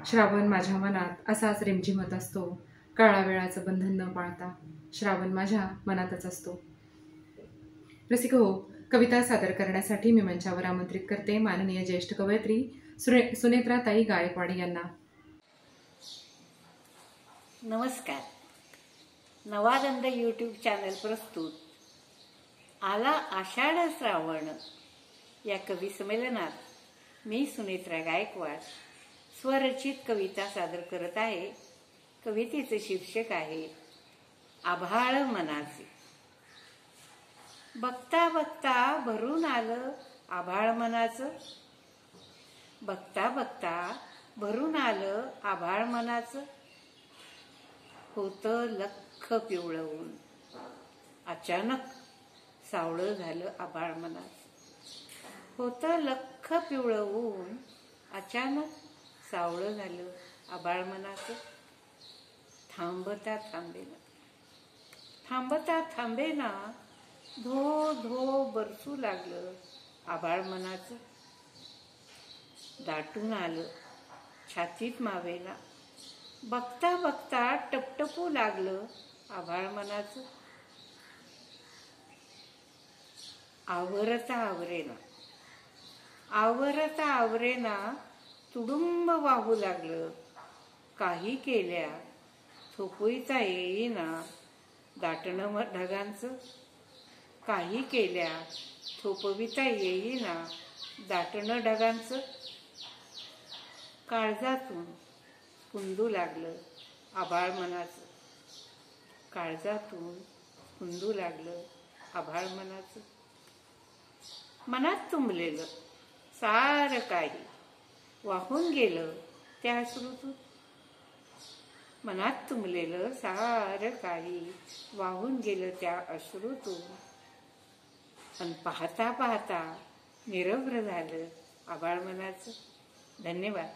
श्रावण माझ्या मनात असाच रिमझिमत असतो. काळा वेळाचं बंधन न पाळता श्रावण माझ्या मनातच असतो. रसिक हो, कविता सादर करण्यासाठी मी मंचावर आमंत्रित करते माननीय ज्येष्ठ कवयित्री सुनेत्राताई गायकवाड यांना. नमस्कार. नवागंध यूट्यूब चॅनल प्रस्तुत आला आषाढ श्रावण या कवी संमेलनात मी सुनेत्रा गायकवाड स्वरचित कविता सादर करत आहे. कवितेचे शीर्षक आहे आभाळ मनाचे. बघता बघता भरून आलं आभाळ मनाचं, बघता बघता भरून आलं आभाळ मनाचं. होतं लख पिवळवून अचानक सावळं झालं आभाळ मनाचं. होतं लख पिवळवून अचानक सावळं झालं आभाळ मनाचं. थांबता थांबेना, थांबता थांबेना, धो धो बरसू लागलं आभाळ मनाचं. दाटून आलं छातीत मावेना, बघता बघता टपटपू लागलं आभाळ मनाचं. आवरता आवरेना, आवरता आवरेना, तुडुंब वाहू लागलं. काही केल्या थोपविता येईना दाटणं ढगांचं. काही केल्या थोपविता येईना दाटणं ढगांचं. काळजातून कुंदू लागलं आभाळ मनाचं, काळजातून कुंदू लागलं आभाळ मनाचं. मनात तुंबलेलं सारं काही वाहून गेलं त्या अश्रूतून. मनात तुंबलेलं सारं काही वाहून गेलं त्या अश्रूतून. पण पाहता पाहता निरभ्र झालं आभाळ मनाचं. धन्यवाद.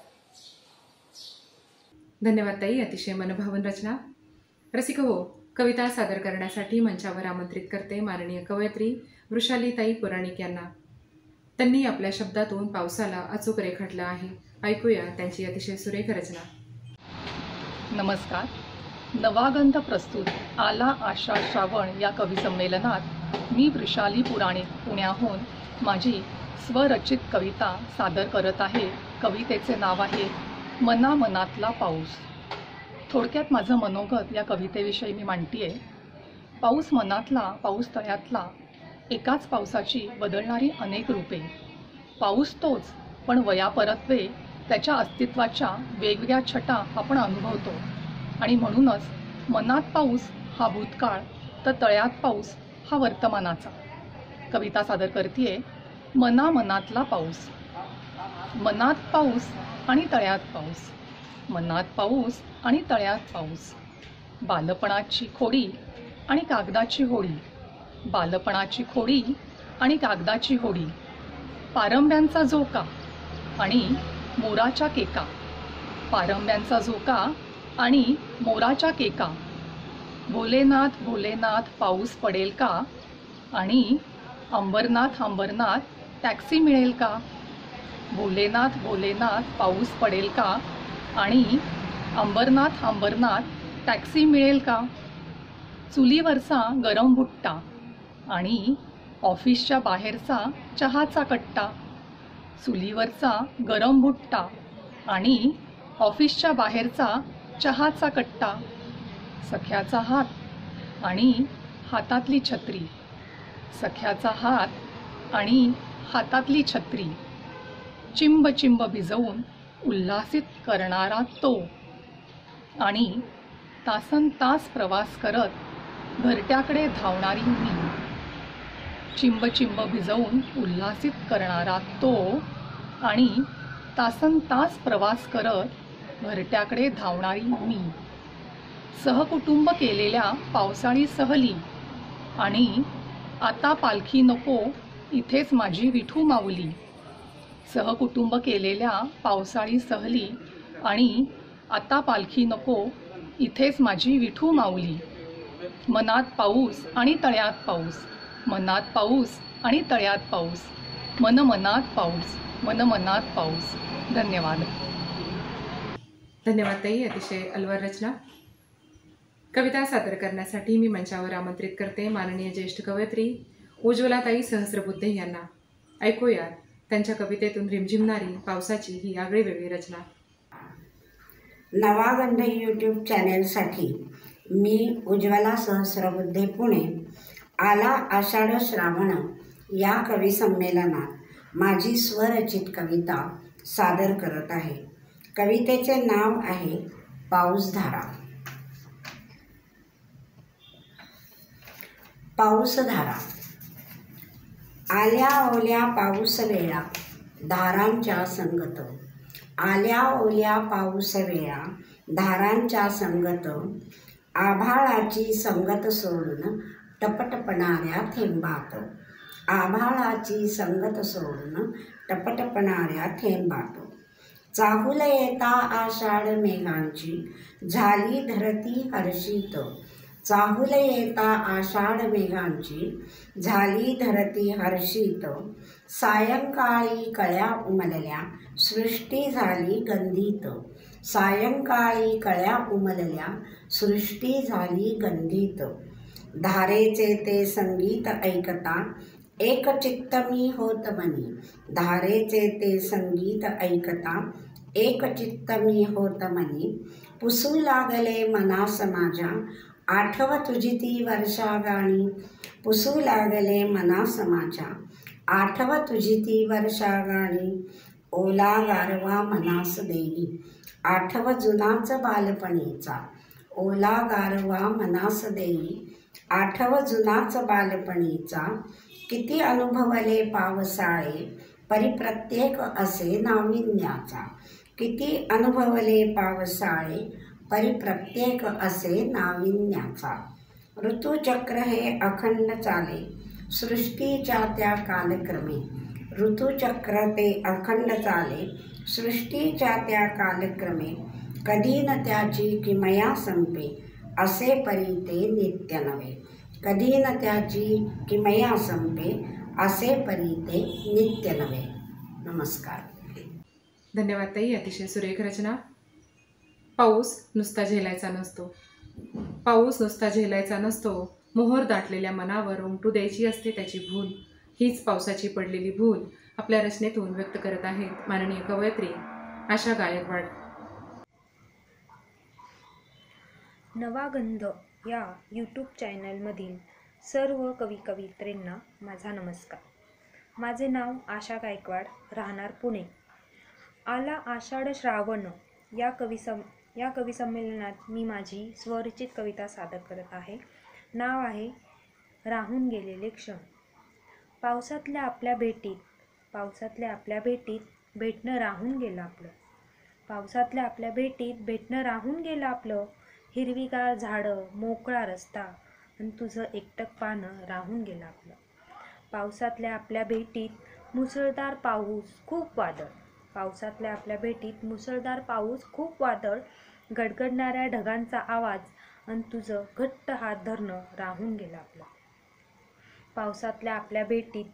धन्यवाद ताई, अतिशय मनभावन रचना. रसिक हो, कविता सादर करण्यासाठी मंचावर आमंत्रित करते माननीय कवयित्री वृषालीताई पुराणिक यांना. त्यांनी आपल्या शब्दातून पावसाला अचूक रेखाटलं आहे. ऐकूया त्यांची अतिशय सुरेख रचना. नमस्कार. नवागंध प्रस्तुत आला आषाढ श्रावण या कवी संमेलनात मी वृषाली पुराणिक पुण्याहून माझी स्वरचित कविता सादर करत आहे. कवितेचे नाव आहे मना मनातला पाऊस. थोडक्यात माझं मनोगत या कवितेविषयी मी मांडतीये. पाऊस मनातला, पाऊस तळ्यातला, एकाच पावसाची बदलणारी अनेक रूपे. पाऊस तोच, पण वयापरत्वे त्याच्या अस्तित्वाच्या वेगवेगळ्या छटा आपण अनुभवतो. आणि म्हणूनच मनात पाऊस हा भूतकाळ तर तळ्यात पाऊस हा वर्तमानाचा. कविता सादर करतीये मना मनातला पाऊस. मनात पाऊस आणि तळ्यात पाऊस, मनात पाऊस आणि तळ्यात पाऊस. बालपणाची खोडी आणि कागदाची होडी, बालपणाची खोडी आणि कागदाची होडी. पारंब्यांचा झोका आणि मोराच्या केका, पारंब्यांचा झोका आणि मोराच्या केका. भोलेनाथ भोलेनाथ पाऊस पडेल का, आणि अंबरनाथ अंबरनाथ टॅक्सी मिळेल का. भोलेनाथ भोलेनाथ पाऊस पडेल का, आणि अंबरनाथ अंबरनाथ टॅक्सी मिळेल का. चुलीवरचा गरम भुट्टा आणि ऑफिसच्या बाहेरचा चहाचा कट्टा. चुलीवरचा गरम भुट्टा आणि ऑफिसच्या बाहेरचा चहाचा कट्टा. सख्याचा हात आणि हातातली छत्री, सख्याचा हात आणि हातातली छत्री. चिंब चिंब भिजवून उल्हासित करणारा तो, आणि तासन तास प्रवास करत घरट्याकडे धावणारी मी. चिंब चिंब भिजवून उल्हासित करणारा तो, आणि तासन तास प्रवास करत घरट्याकडे धावणारी मी. सहकुटुंब केलेल्या पावसाळी सहली, आणि आता पालखी नको इथेच माझी विठू माऊली. सहकुटुंब केलेल्या पावसाळी सहली, आणि आता पालखी नको इथेच माझी विठू माऊली. मनात पाऊस आणि तळ्यात पाऊस, मनात पाऊस आणि तळ्यात पाऊस. मन मनात पाऊस, मन मनात पाऊस. धन्यवाद. धन्यवाद ताई. अतिशय अलवर रचना. कविता सादर करण्यासाठी मी मंचावर आमंत्रित करते माननीय ज्येष्ठ कवयित्री उज्ज्वलाताई सहस्रबुद्धे यांना. ऐकूया त्यांच्या कवितेतून रिमझिमणारी पावसाची ही आगळी वेगळी रचना. नवागंध यूट्यूब चॅनेलसाठी मी उज्ज्वला सहस्रबुद्धे पुणे आला आषाढ श्रावण या कवी संमेलनात माझी स्वरचित कविता सादर करत आहे. कवितेचे नाव आहे पाऊसधारा. पाऊसधारा. आल्या ओल्या पाऊस वेळा धारांच्या संगत, आल्या ओल्या पाऊस वेळा धारांच्या संगत. आभाळाची संगत सोडून टपटपणाऱ्या थेंबात, आभाळाची संगत सोडून टपटपणाऱ्या थेंबात. चाहूल येता आषाढ मेघांची झाली धरती हर्षित, चाहूल येता आषाढ मेघांची झाली धरती हर्षित. सायंकाळी कळ्या उमलल्या सृष्टी झाली गंधित, सायंकाळी कळ्या उमलल्या सृष्टी झाली गंधित. धारेचे ते संगीत ऐकता एक चित्त मी होत मनी, धारेचे ते संगीत ऐकता एक चित्त मी होत मनी. पुसू लागले मनास माझ्या आठव तुझी ती वर्षागाणी, पुसू लागले मनास माझ्या आठव तुझी ती वर्षागाणी. ओला गारवा मनास देई आठव जुनाच बालपणीचा, ओला गारवा मनास देई आठव जुनाच बालपणीचा. किती अनुभवले पावसाळे परिप्रत्येक असे नाविन्याचा, किती अनुभवले पावसाळे परिप्रत्येक असे नाविन्याचा. ऋतुचक्र हे अखंड चाले सृष्टीच्या त्या कालक्रमे, ऋतुचक्र ते अखंड चाले सृष्टीच्या त्या कालक्रमे. कधी न त्याची किमया संपे असे परी ते नित्य नव्हे. कधी न त्याची किमया संपे, असे परी ते नित्य नव्हे. नमस्कार. धन्यवाद ताई, अतिशय सुरेख रचना. पाऊस नुसता झेलायचा नसतो. पाऊस नुसता झेलायचा नसतो. मोहर दाटलेल्या मनावर उमटू द्यायची असते त्याची भूल. हीच पावसाची पडलेली भूल आपल्या रचनेतून व्यक्त करत आहेत माननीय कवयित्री आशा गायकवाड. नवा गंध या यूट्यूब चॅनलमधील सर्व कवी कवयित्रींना माझा नमस्कार. माझे नाव आशा गायकवाड, राहणार पुणे. आला आषाढ श्रावण या कवी संमेलनात मी माझी स्वरचित कविता सादर करत आहे. नाव आहे राहून गेलेले क्षण. पावसातल्या आपल्या भेटीत भेटणं राहून गेलं आपलं. पावसातल्या आपल्या भेटीत भेटणं राहून गेलं आपलं. हिरवीगार झाडं, मोकळा रस्ता आणि तुझं एकटक पानं राहून गेलं आपलं. पावसातल्या आपल्या भेटीत मुसळधार पाऊस खूप वादळ. पावसातल्या आपल्या भेटीत मुसळधार पाऊस खूप वादळ. गडगडणाऱ्या ढगांचा आवाज आणि तुझं घट्ट हात धरणं राहून गेलं आपलं. पावसातल्या आपल्या भेटीत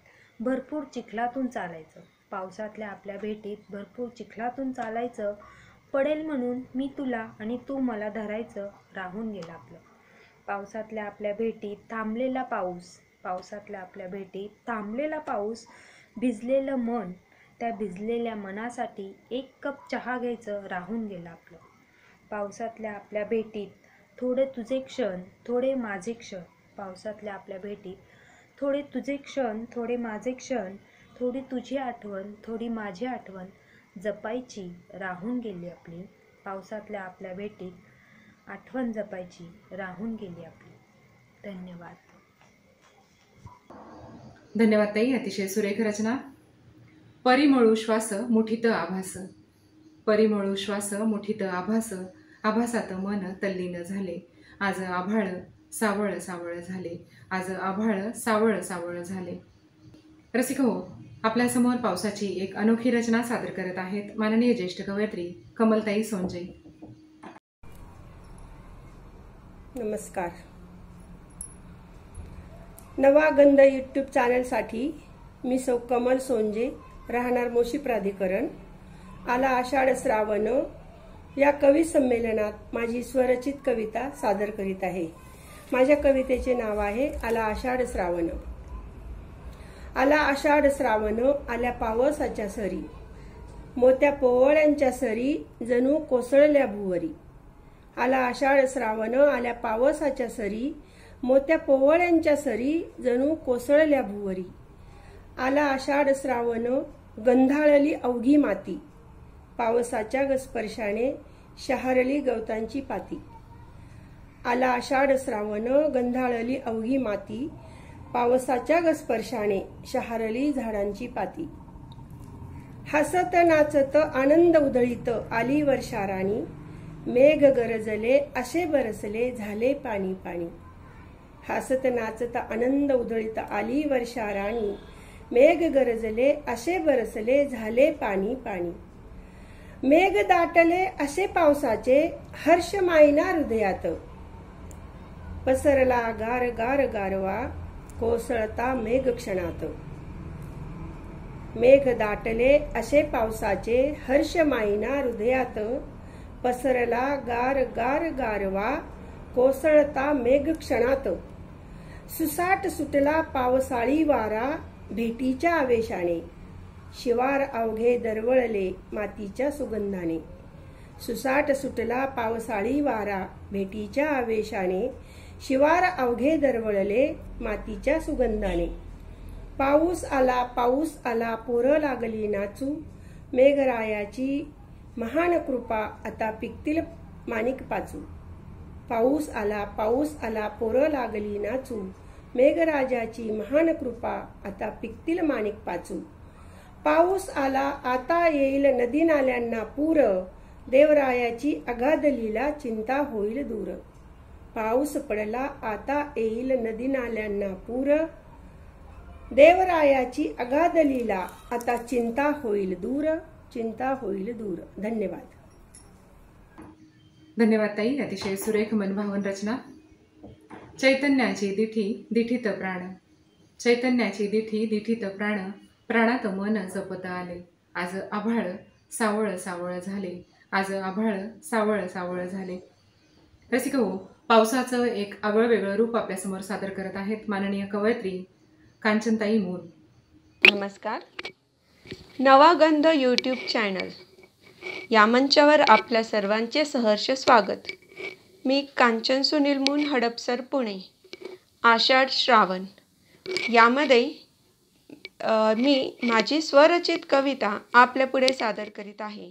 भरपूर चिखलातून चालायचं. पावसातल्या आपल्या भेटीत भरपूर चिखलातून चालायचं. पडेल म्हणून मी तुला आणि तू मला धरायचं राहून गेलं आपलं. पावसातल्या आपल्या भेटीत थांबलेला पाऊस. पावसातल्या आपल्या भेटीत थांबलेला पाऊस. भिजलेलं मन, त्या भिजलेल्या मनासाठी एक कप चहा घ्यायचं राहून गेलं आपलं. पावसातल्या आपल्या भेटीत थोडे तुझे क्षण, थोडे माझे क्षण. पावसातल्या आपल्या भेटीत थोडे तुझे क्षण, थोडे माझे क्षण. थोडी तुझी आठवण, थोडी माझी आठवण जपायची राहून गेली आपली. पावसातल्या आपल्या भेटीत आठवण जपायची राहून गेली आपली. धन्यवाद. धन्यवाद ताई, अतिशय सुरेख रचना. परिमळू श्वास मुठीत आभास. परिमळू श्वास मुठीत आभास. आभासात मन तल्लीन झाले. आज आभाळ सावळ सावळ झाले. आज आभाळ सावळ सावळ झाले. रसिक हो, आपल्यासमोर पावसाची एक अनोखी रचना सादर करत आहेत माननीय ज्येष्ठ कवयित्री कमलताई सोनजे. नमस्कार. नवा गंध यूट्यूब चॅनलसाठी मी सौ कमल सोनजे, राहणार मोशी प्राधिकरण. आला आषाढ श्रावण या कवी संमेलनात माझी स्वरचित कविता सादर करीत आहे. माझ्या कवितेचे नाव आहे आला आषाढ श्रावण. आला आषाढ श्रावण, आल्या पावसाच्या सरी. मोत्या पोवळ्यांच्या सरी जणू कोसळल्या भुवरी. आला आषाढ श्रावण, आल्या पावसाच्या सरी. मोत्या पोवळ्यांच्या सरी जणू कोसळल्या भुवरी. आला आषाढ श्रावण, गंधाळली अवघी माती. पावसाच्या स्पर्शाने शहारली गवतांची पाती. आला आषाढ श्रावण, गंधाळली अवघी माती. पावसाच्या स्पर्शाने शहारली झाडांची पाती. हसत नाचत आनंद उधळीत आली वर्षाराणी. मेघ गरजले असे बरसले झाले पाणी पाणी. हसत नाचत आनंद उधळीत आली वर्षाराणी. मेघ गरजले असे बरसले झाले पाणी पाणी. मेघ दाटले असे पावसाचे हर्ष मायना हृदयात. पसरला गार गार गारवा कोसळता मेघ क्षणात. मेघ दाटले असे पावसाचे हर्ष मायना हृदयात. पसरला गार गार गारवा कोसळता मेघ क्षणात. सुसाट सुटला पावसाळी वारा भेटीच्या आवेशाने. शिवार अवघे दरवळले मातीच्या सुगंधाने. सुसाट सुटला पावसाळी वारा भेटीच्या आवेशाने. शिवार अवघे दरवळले मातीच्या सुगंधाने. पाऊस आला पोरं लागली नाचू. मेघरायाची महान कृपा आता पिकतील माणिक पाचू. पाऊस आला पोरं लागली नाचू. मेघराजाची महान कृपा आता पिकतील माणिक पाचू. पाऊस आला आता येईल नदी नाल्यांना पूर. देवरायाची अगाध लीला चिंता होईल दूर. पाऊस पडला आता येईल नदी नाल्यांना पूर. देवरायाची अगाध लीला आता चिंता होईल दूर. चिंता होईल दूर. धन्यवाद. धन्यवाद ताई, अतिशय सुरेख मनभावन रचना. चैतन्याची दिठी दिठीत प्राण, चैतन्याची दिठी दिठीत प्राण, प्राणात मन जपत आले. आज आभाळ सावळ सावळ झाले, आज आभाळ सावळ सावळ झाले. रसिक हो, पावसाचं एक आगळं वेगळं रूप आपल्यासमोर सादर करत आहेत माननीय कवयित्री कांचनताई मूर. नमस्कार. नवा गंध यूट्यूब चॅनल या मंचावर आपल्या सर्वांचे सहर्ष स्वागत. मी कांचन सुनील मून, हडपसर, पुणे. आषाढ श्रावण यामध्ये मी माझी स्वरचित कविता आपल्यापुढे सादर करीत आहे.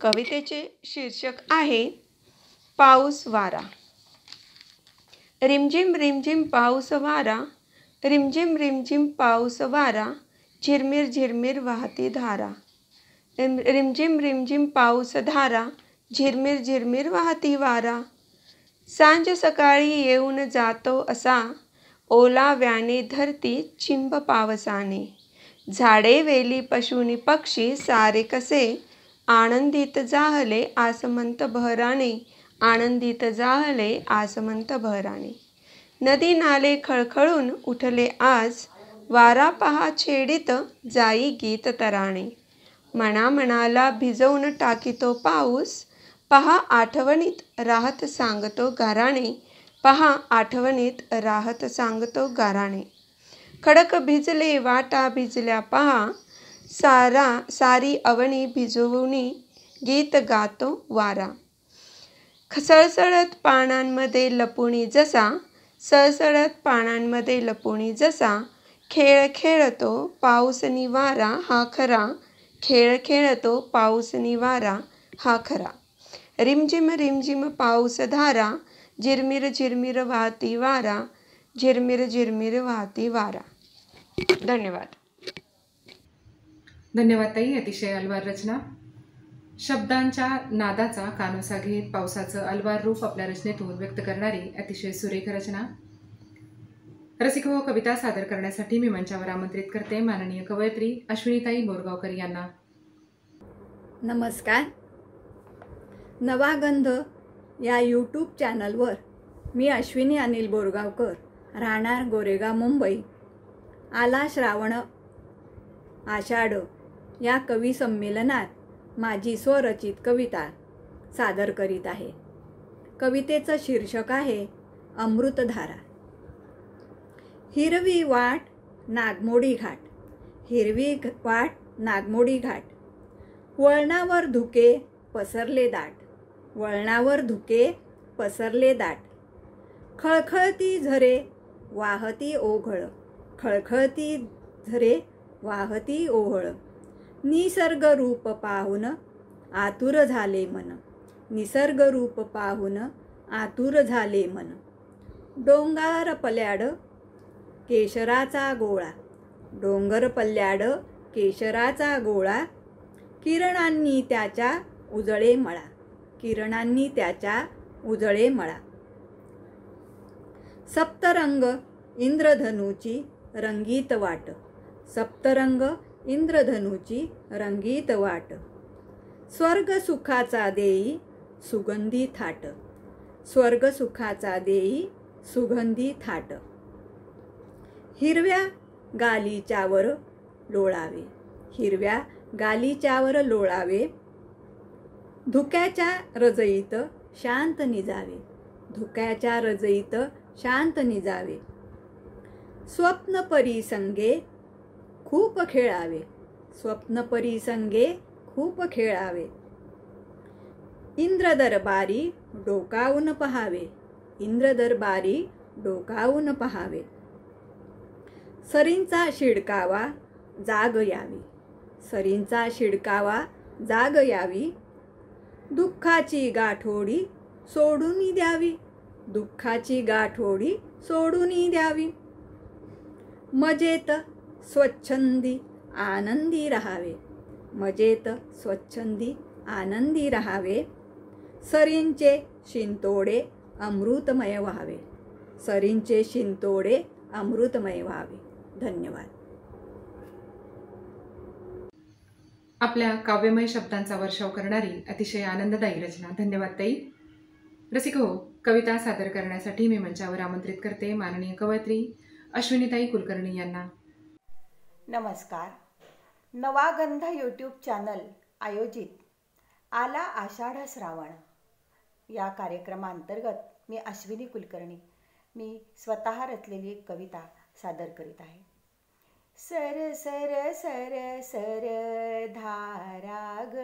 कवितेचे शीर्षक आहे पाऊस वारा. रिमझिम रिमझिम पाऊस वारा, रिमझिम रिमझिम पाऊस वारा, झिरमिर झिरमिर वाहती धारा. रिमझिम रिमझिम पाऊस धारा, झिरमिर झिरमिर वाहती वारा. सांज सकाळी येऊन जातो असा, ओलाव्याने धरती चिंब पावसाने. झाडे वेली पशुनी पक्षी सारे कसे, आनंदित जाहले आसमंत बहराने, आनंदित जाहले आसमंत बहराने. नदी नाले खळखळून उठले आज, वारा पहा छेडित जाई गीत तराणे. मना मनाला भिजवून टाकीतो पाऊस, पहा आठवणीत राहत सांगतो गाराणे, पहा आठवणीत राहत सांगतो गाराणे. खडक भिजले वाटा भिजल्या पहा, सारी अवनी भिजवूनी गीत गातो वारा. सळसळत पानांमध्ये लपुणी जसा, सळसळत पानांमध्ये लपुणी जसा, खेळ खेळतो पाऊस निवारा हा खरा, खेळ खेळतो पाऊस निवारा हा खरा. रिमझिम रिमझिम पाऊस धारा, झिरमिर झिरमिर वाहती वारा, झिरमिर झिरमिर वाहती वारा. धन्यवाद. धन्यवाद ताई, अतिशय अलवार रचना. शब्दांच्या नादाचा कानोसा घेत पावसाचं अलवार रूप आपल्या रचनेतून व्यक्त करणारी अतिशय सुरेख रचना. रसिक हो, कविता सादर करण्यासाठी मी मंचावर आमंत्रित करते माननीय कवयित्री अश्विनीताई बोरगावकर यांना. नमस्कार. नवा गंध या यूट्यूब चॅनलवर मी अश्विनी अनिल बोरगावकर, राहणार गोरेगाव, मुंबई. आला श्रावण आषाढ या कवी संमेलनात माझी स्वरचित कविता सादर करीत आहे. कवितेचं शीर्षक आहे अमृतधारा. हिरवी वाट नागमोडी घाट, हिरवी वाट नागमोडी घाट, वळणावर धुके पसरले दाट, वळणावर धुके पसरले दाट. खळखळती झरे वाहती ओघळ, खळखळती झरे वाहती ओघळ. निसर्ग रूप पाहून आतुर झाले मन, निसर्ग रूप पाहून आतुर झाले मन. डोंगर पल्याड केशराचा गोळा, डोंगर पल्याड केशराचा गोळा. किरणांनी त्याच्या उजळे मळा, किरणांनी त्याच्या उजळे मळा. सप्तरंग इंद्रधनुची रंगीत वाट, सप्तरंग इंद्रधनुची रंगीत वाट. स्वर्ग सुखाचा देई सुगंधी थाट, स्वर्ग सुखाचा देई सुगंधी थाट. हिरव्या गालीच्यावर लोळावे, हिरव्या गालीच्यावर लोळावे. धुक्याच्या रजईत शांत निजावे, धुक्याच्या रजईत शांत निजावे. स्वप्न परिसंगे खूप खेळावे, स्वप्न परिसंगे खूप खेळावे. इंद्र दरबारी डोकावून पहावे, इंद्र दरबारी डोकावून पहावे. सरींचा शिडकावा जाग यावी, सरींचा शिडकावा जाग यावी. दुःखाची गाठोडी सोडून द्यावी, दुःखाची गाठोडी सोडून द्यावी. मजेत स्वच्छंदी आनंदी राहावे, मजेत स्वच्छंदी आनंदी राहावे. सरींचे शिंतोडे अमृतमय व्हावे, सरींचे शिंतोडे अमृतमय व्हावे. धन्यवाद. आपल्या काव्यमय शब्दांचा वर्षाव करणारी अतिशय आनंददायी रचना. धन्यवाद ताई. रसिक हो, कविता सादर करण्यासाठी मी मंचावर आमंत्रित करते माननीय कवयित्री अश्विनीताई कुलकर्णी यांना. नमस्कार. नवागंध यूट्यूब चॅनल आयोजित आला आषाढ श्रावण या कार्यक्रमांतर्गत मी अश्विनी कुलकर्णी मी स्वतः रचलेली एक कविता सादर करीत आहे. सर सर सर सर धारा ग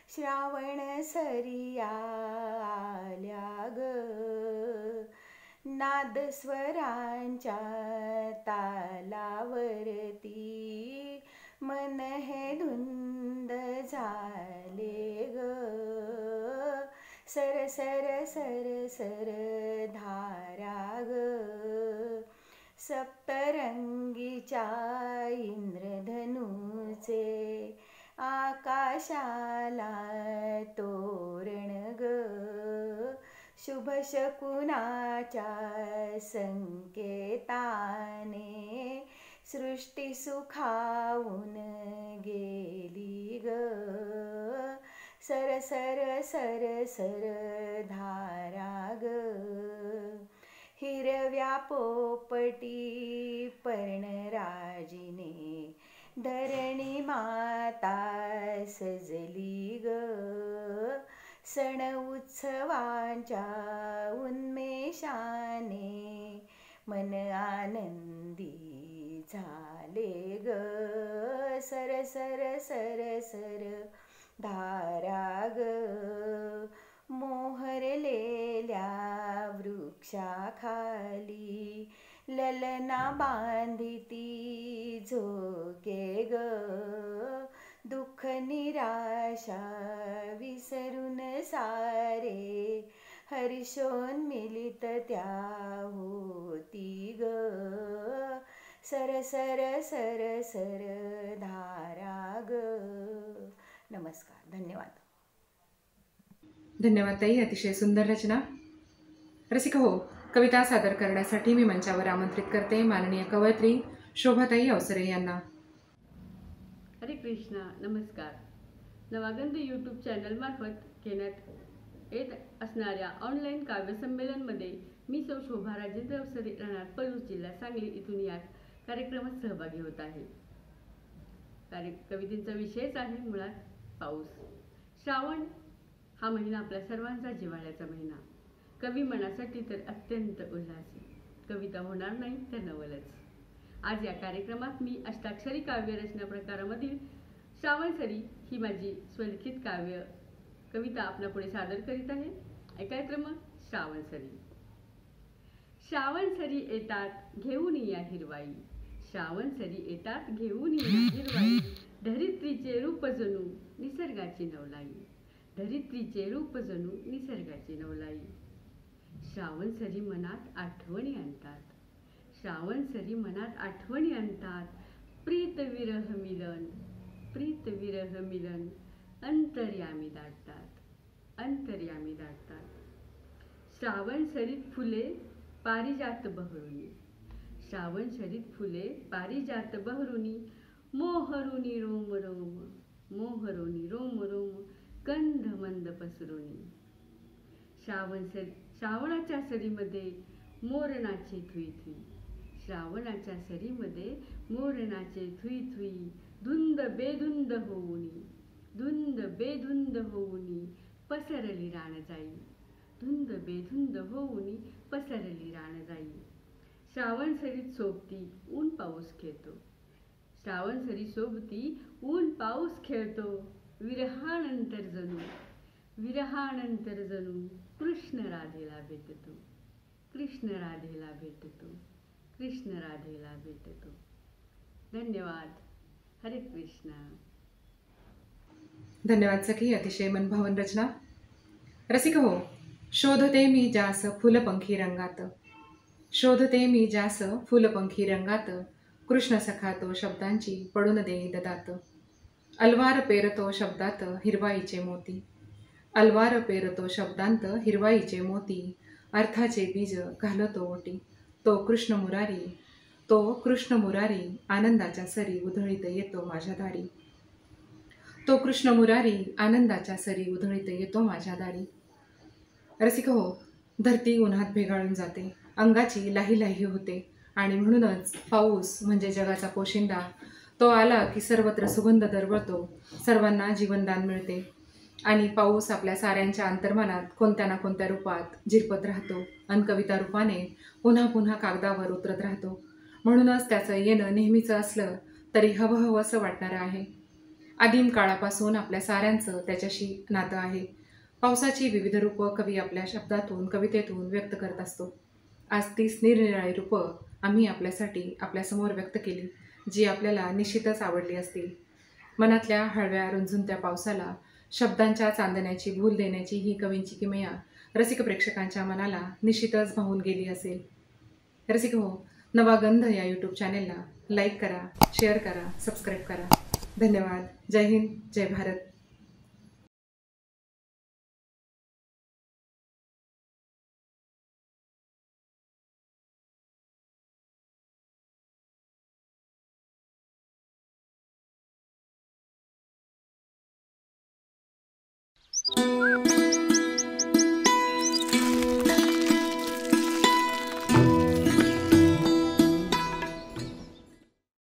श्रावण सरी आल्या ग नादस्वरांच्या तालावरती मन हे धुंद झाले ग सर सर सर सर धारा ग सप्तरंगीच्या इंद्रधनुचे आकाशाला तोरण ग शुभ शकुनाच्या संकेताने सृष्टी सुखावून गेली ग सर सर सर सर धारा ग हिरव्या पोपटी पर्णराजिने धरणी माता सजली ग सण उत्सवांच्या उन्मेषाने मन आनंदी झाले ग सर सर सर सर धारा ग मोहरलेल्या वृक्षाखाली ललना बांधिती झोके ग दुःख निराशा विसरून सारे हर्षोन्मिलित त्या होती ग सर सर सर सर धारा ग. नमस्कार. धन्यवाद. धन्यवाद ताई. अतिशय सुंदर रचना. रसिक हो, कविता सादर करण्यासाठी मी मंचावर आमंत्रित करते माननीय कवयित्री शोभाताई अवसरे यांना. हरे कृष्णा. नमस्कार. नवागंध यूट्यूब चॅनलमार्फत घेण्यात येत असणाऱ्या ऑनलाईन काव्यसंमेलनमध्ये मी सौ शोभा राजेंद्र अवसरे राहणार पलूस जिल्हा सांगली इथून या कार्यक्रमात सहभागी होत आहे. कवितेचा विषयच आहे मुळात पाऊस. श्रावण हा महिना आपल्या सर्वांचा जिव्हाळ्याचा महिना. कवी मनासाठी तर अत्यंत उल्हासी. कविता होणार नाही तर नवलच. आज या कार्यक्रमात मी अष्टाक्षरी काव्यरचना प्रकारामधील श्रावणसरी ही माझी स्वलिखित कविता आपल्यापुढे सादर करीत आहे. ऐकायचं मग. श्रावणसरी. श्रावणसरी येतात घेऊन या हिरवाई. श्रावणसरी येतात घेऊन या हिरवाई. धरित्रीचे रूप जणू निसर्गाची नवलाई. धरित्रीचे रूप जणू निसर्गाची नवलाई. श्रावणसरी मनात आठवणी आणतात. श्रावणसरी मनात आठवणी आणतात. प्रीत विरह मिलन. प्रीत विरह मिलन अंतर्यामी दाटतात. अंतर्यामी दाटतात. श्रावणसरीत फुले पारिजात बहरुनी. श्रावणसरीत फुले पारिजात बहरुनी. मोहरुनी रोम रोम. मोहरुनी रोम रोम गंध मंद पसरुनी. श्रावणाच्या सरीमध्ये मोरणाचे थुई थुई. श्रावणाच्या सरीमध्ये मोरणाचे Thuy Thuy. धुंद बेधुंद होऊनी. धुंद बेधुंद होऊनी पसरली रान जाई. धुंद बेधुंद होऊनी पसरली रान जाई. श्रावणसरीत सोबती ऊन पाऊस खेळतो. श्रावणसरी सोबती ऊन पाऊस खेळतो. विरहानंतर जणू. विरहानंतर जणू कृष्ण राधेला भेटतो. कृष्ण राधेला भेटतो. कृष्ण राधेला भेटतो. धन्यवाद. हरे कृष्णा. धन्यवाद सखी. अतिशय मनभावन रचना. रसिक हो, शोधते मी जास फुलपंखी रंगात. शोधते मी जास फुलपंखी रंगात. कृष्ण सखा तो शब्दांची पडून देई ददात. अलवार पेरतो शब्दात हिरवाईचे मोती. अलवार पेरतो शब्दांत हिरवाईचे मोती. अर्थाचे बीज घालतो ओटी. तो कृष्ण मुरारी. तो कृष्ण मुरारी आनंदाच्या सरी उधळीत येतो माझ्या दारी. तो कृष्ण मुरारी आनंदाच्या सरी उधळीत येतो माझ्या दारी. रसिक हो, धरती उन्हात भेगाळून जाते, अंगाची लाही लाही होते आणि म्हणूनच पाऊस म्हणजे जगाचा पोशिंदा. तो आला की सर्वत्र सुगंध दरवळतो, सर्वांना जीवनदान मिळते आणि पाऊस आपल्या साऱ्यांच्या अंतर्मनात कोणत्या ना कोणत्या रूपात झिरपत राहतो आणि कविता रूपाने पुन्हा पुन्हा कागदावर उतरत राहतो. म्हणूनच त्याचं येणं नेहमीचं असलं तरी हवं हवं असं वाटणारं आहे. आदिम काळापासून आपल्या साऱ्यांचं त्याच्याशी नातं आहे. पावसाची विविध रूपं कवी आपल्या शब्दातून कवितेतून व्यक्त करत असतो. आज तीच निरनिराळी रूपं आम्ही आपल्यासाठी आपल्यासमोर व्यक्त केली, जी आपल्याला निश्चितच आवडली असतील. मनातल्या हळव्या रुंझुनत्या पावसाला शब्दांच्या चांदण्याची भूल देण्याची ही कवींची किमया रसिक प्रेक्षकांच्या मनाला निश्चितच भावून गेली असेल. रसिक हो, नवा गंध या यूट्यूब चॅनेलला लाईक करा, शेअर करा, सबस्क्राईब करा. धन्यवाद. जय हिंद, जय भारत.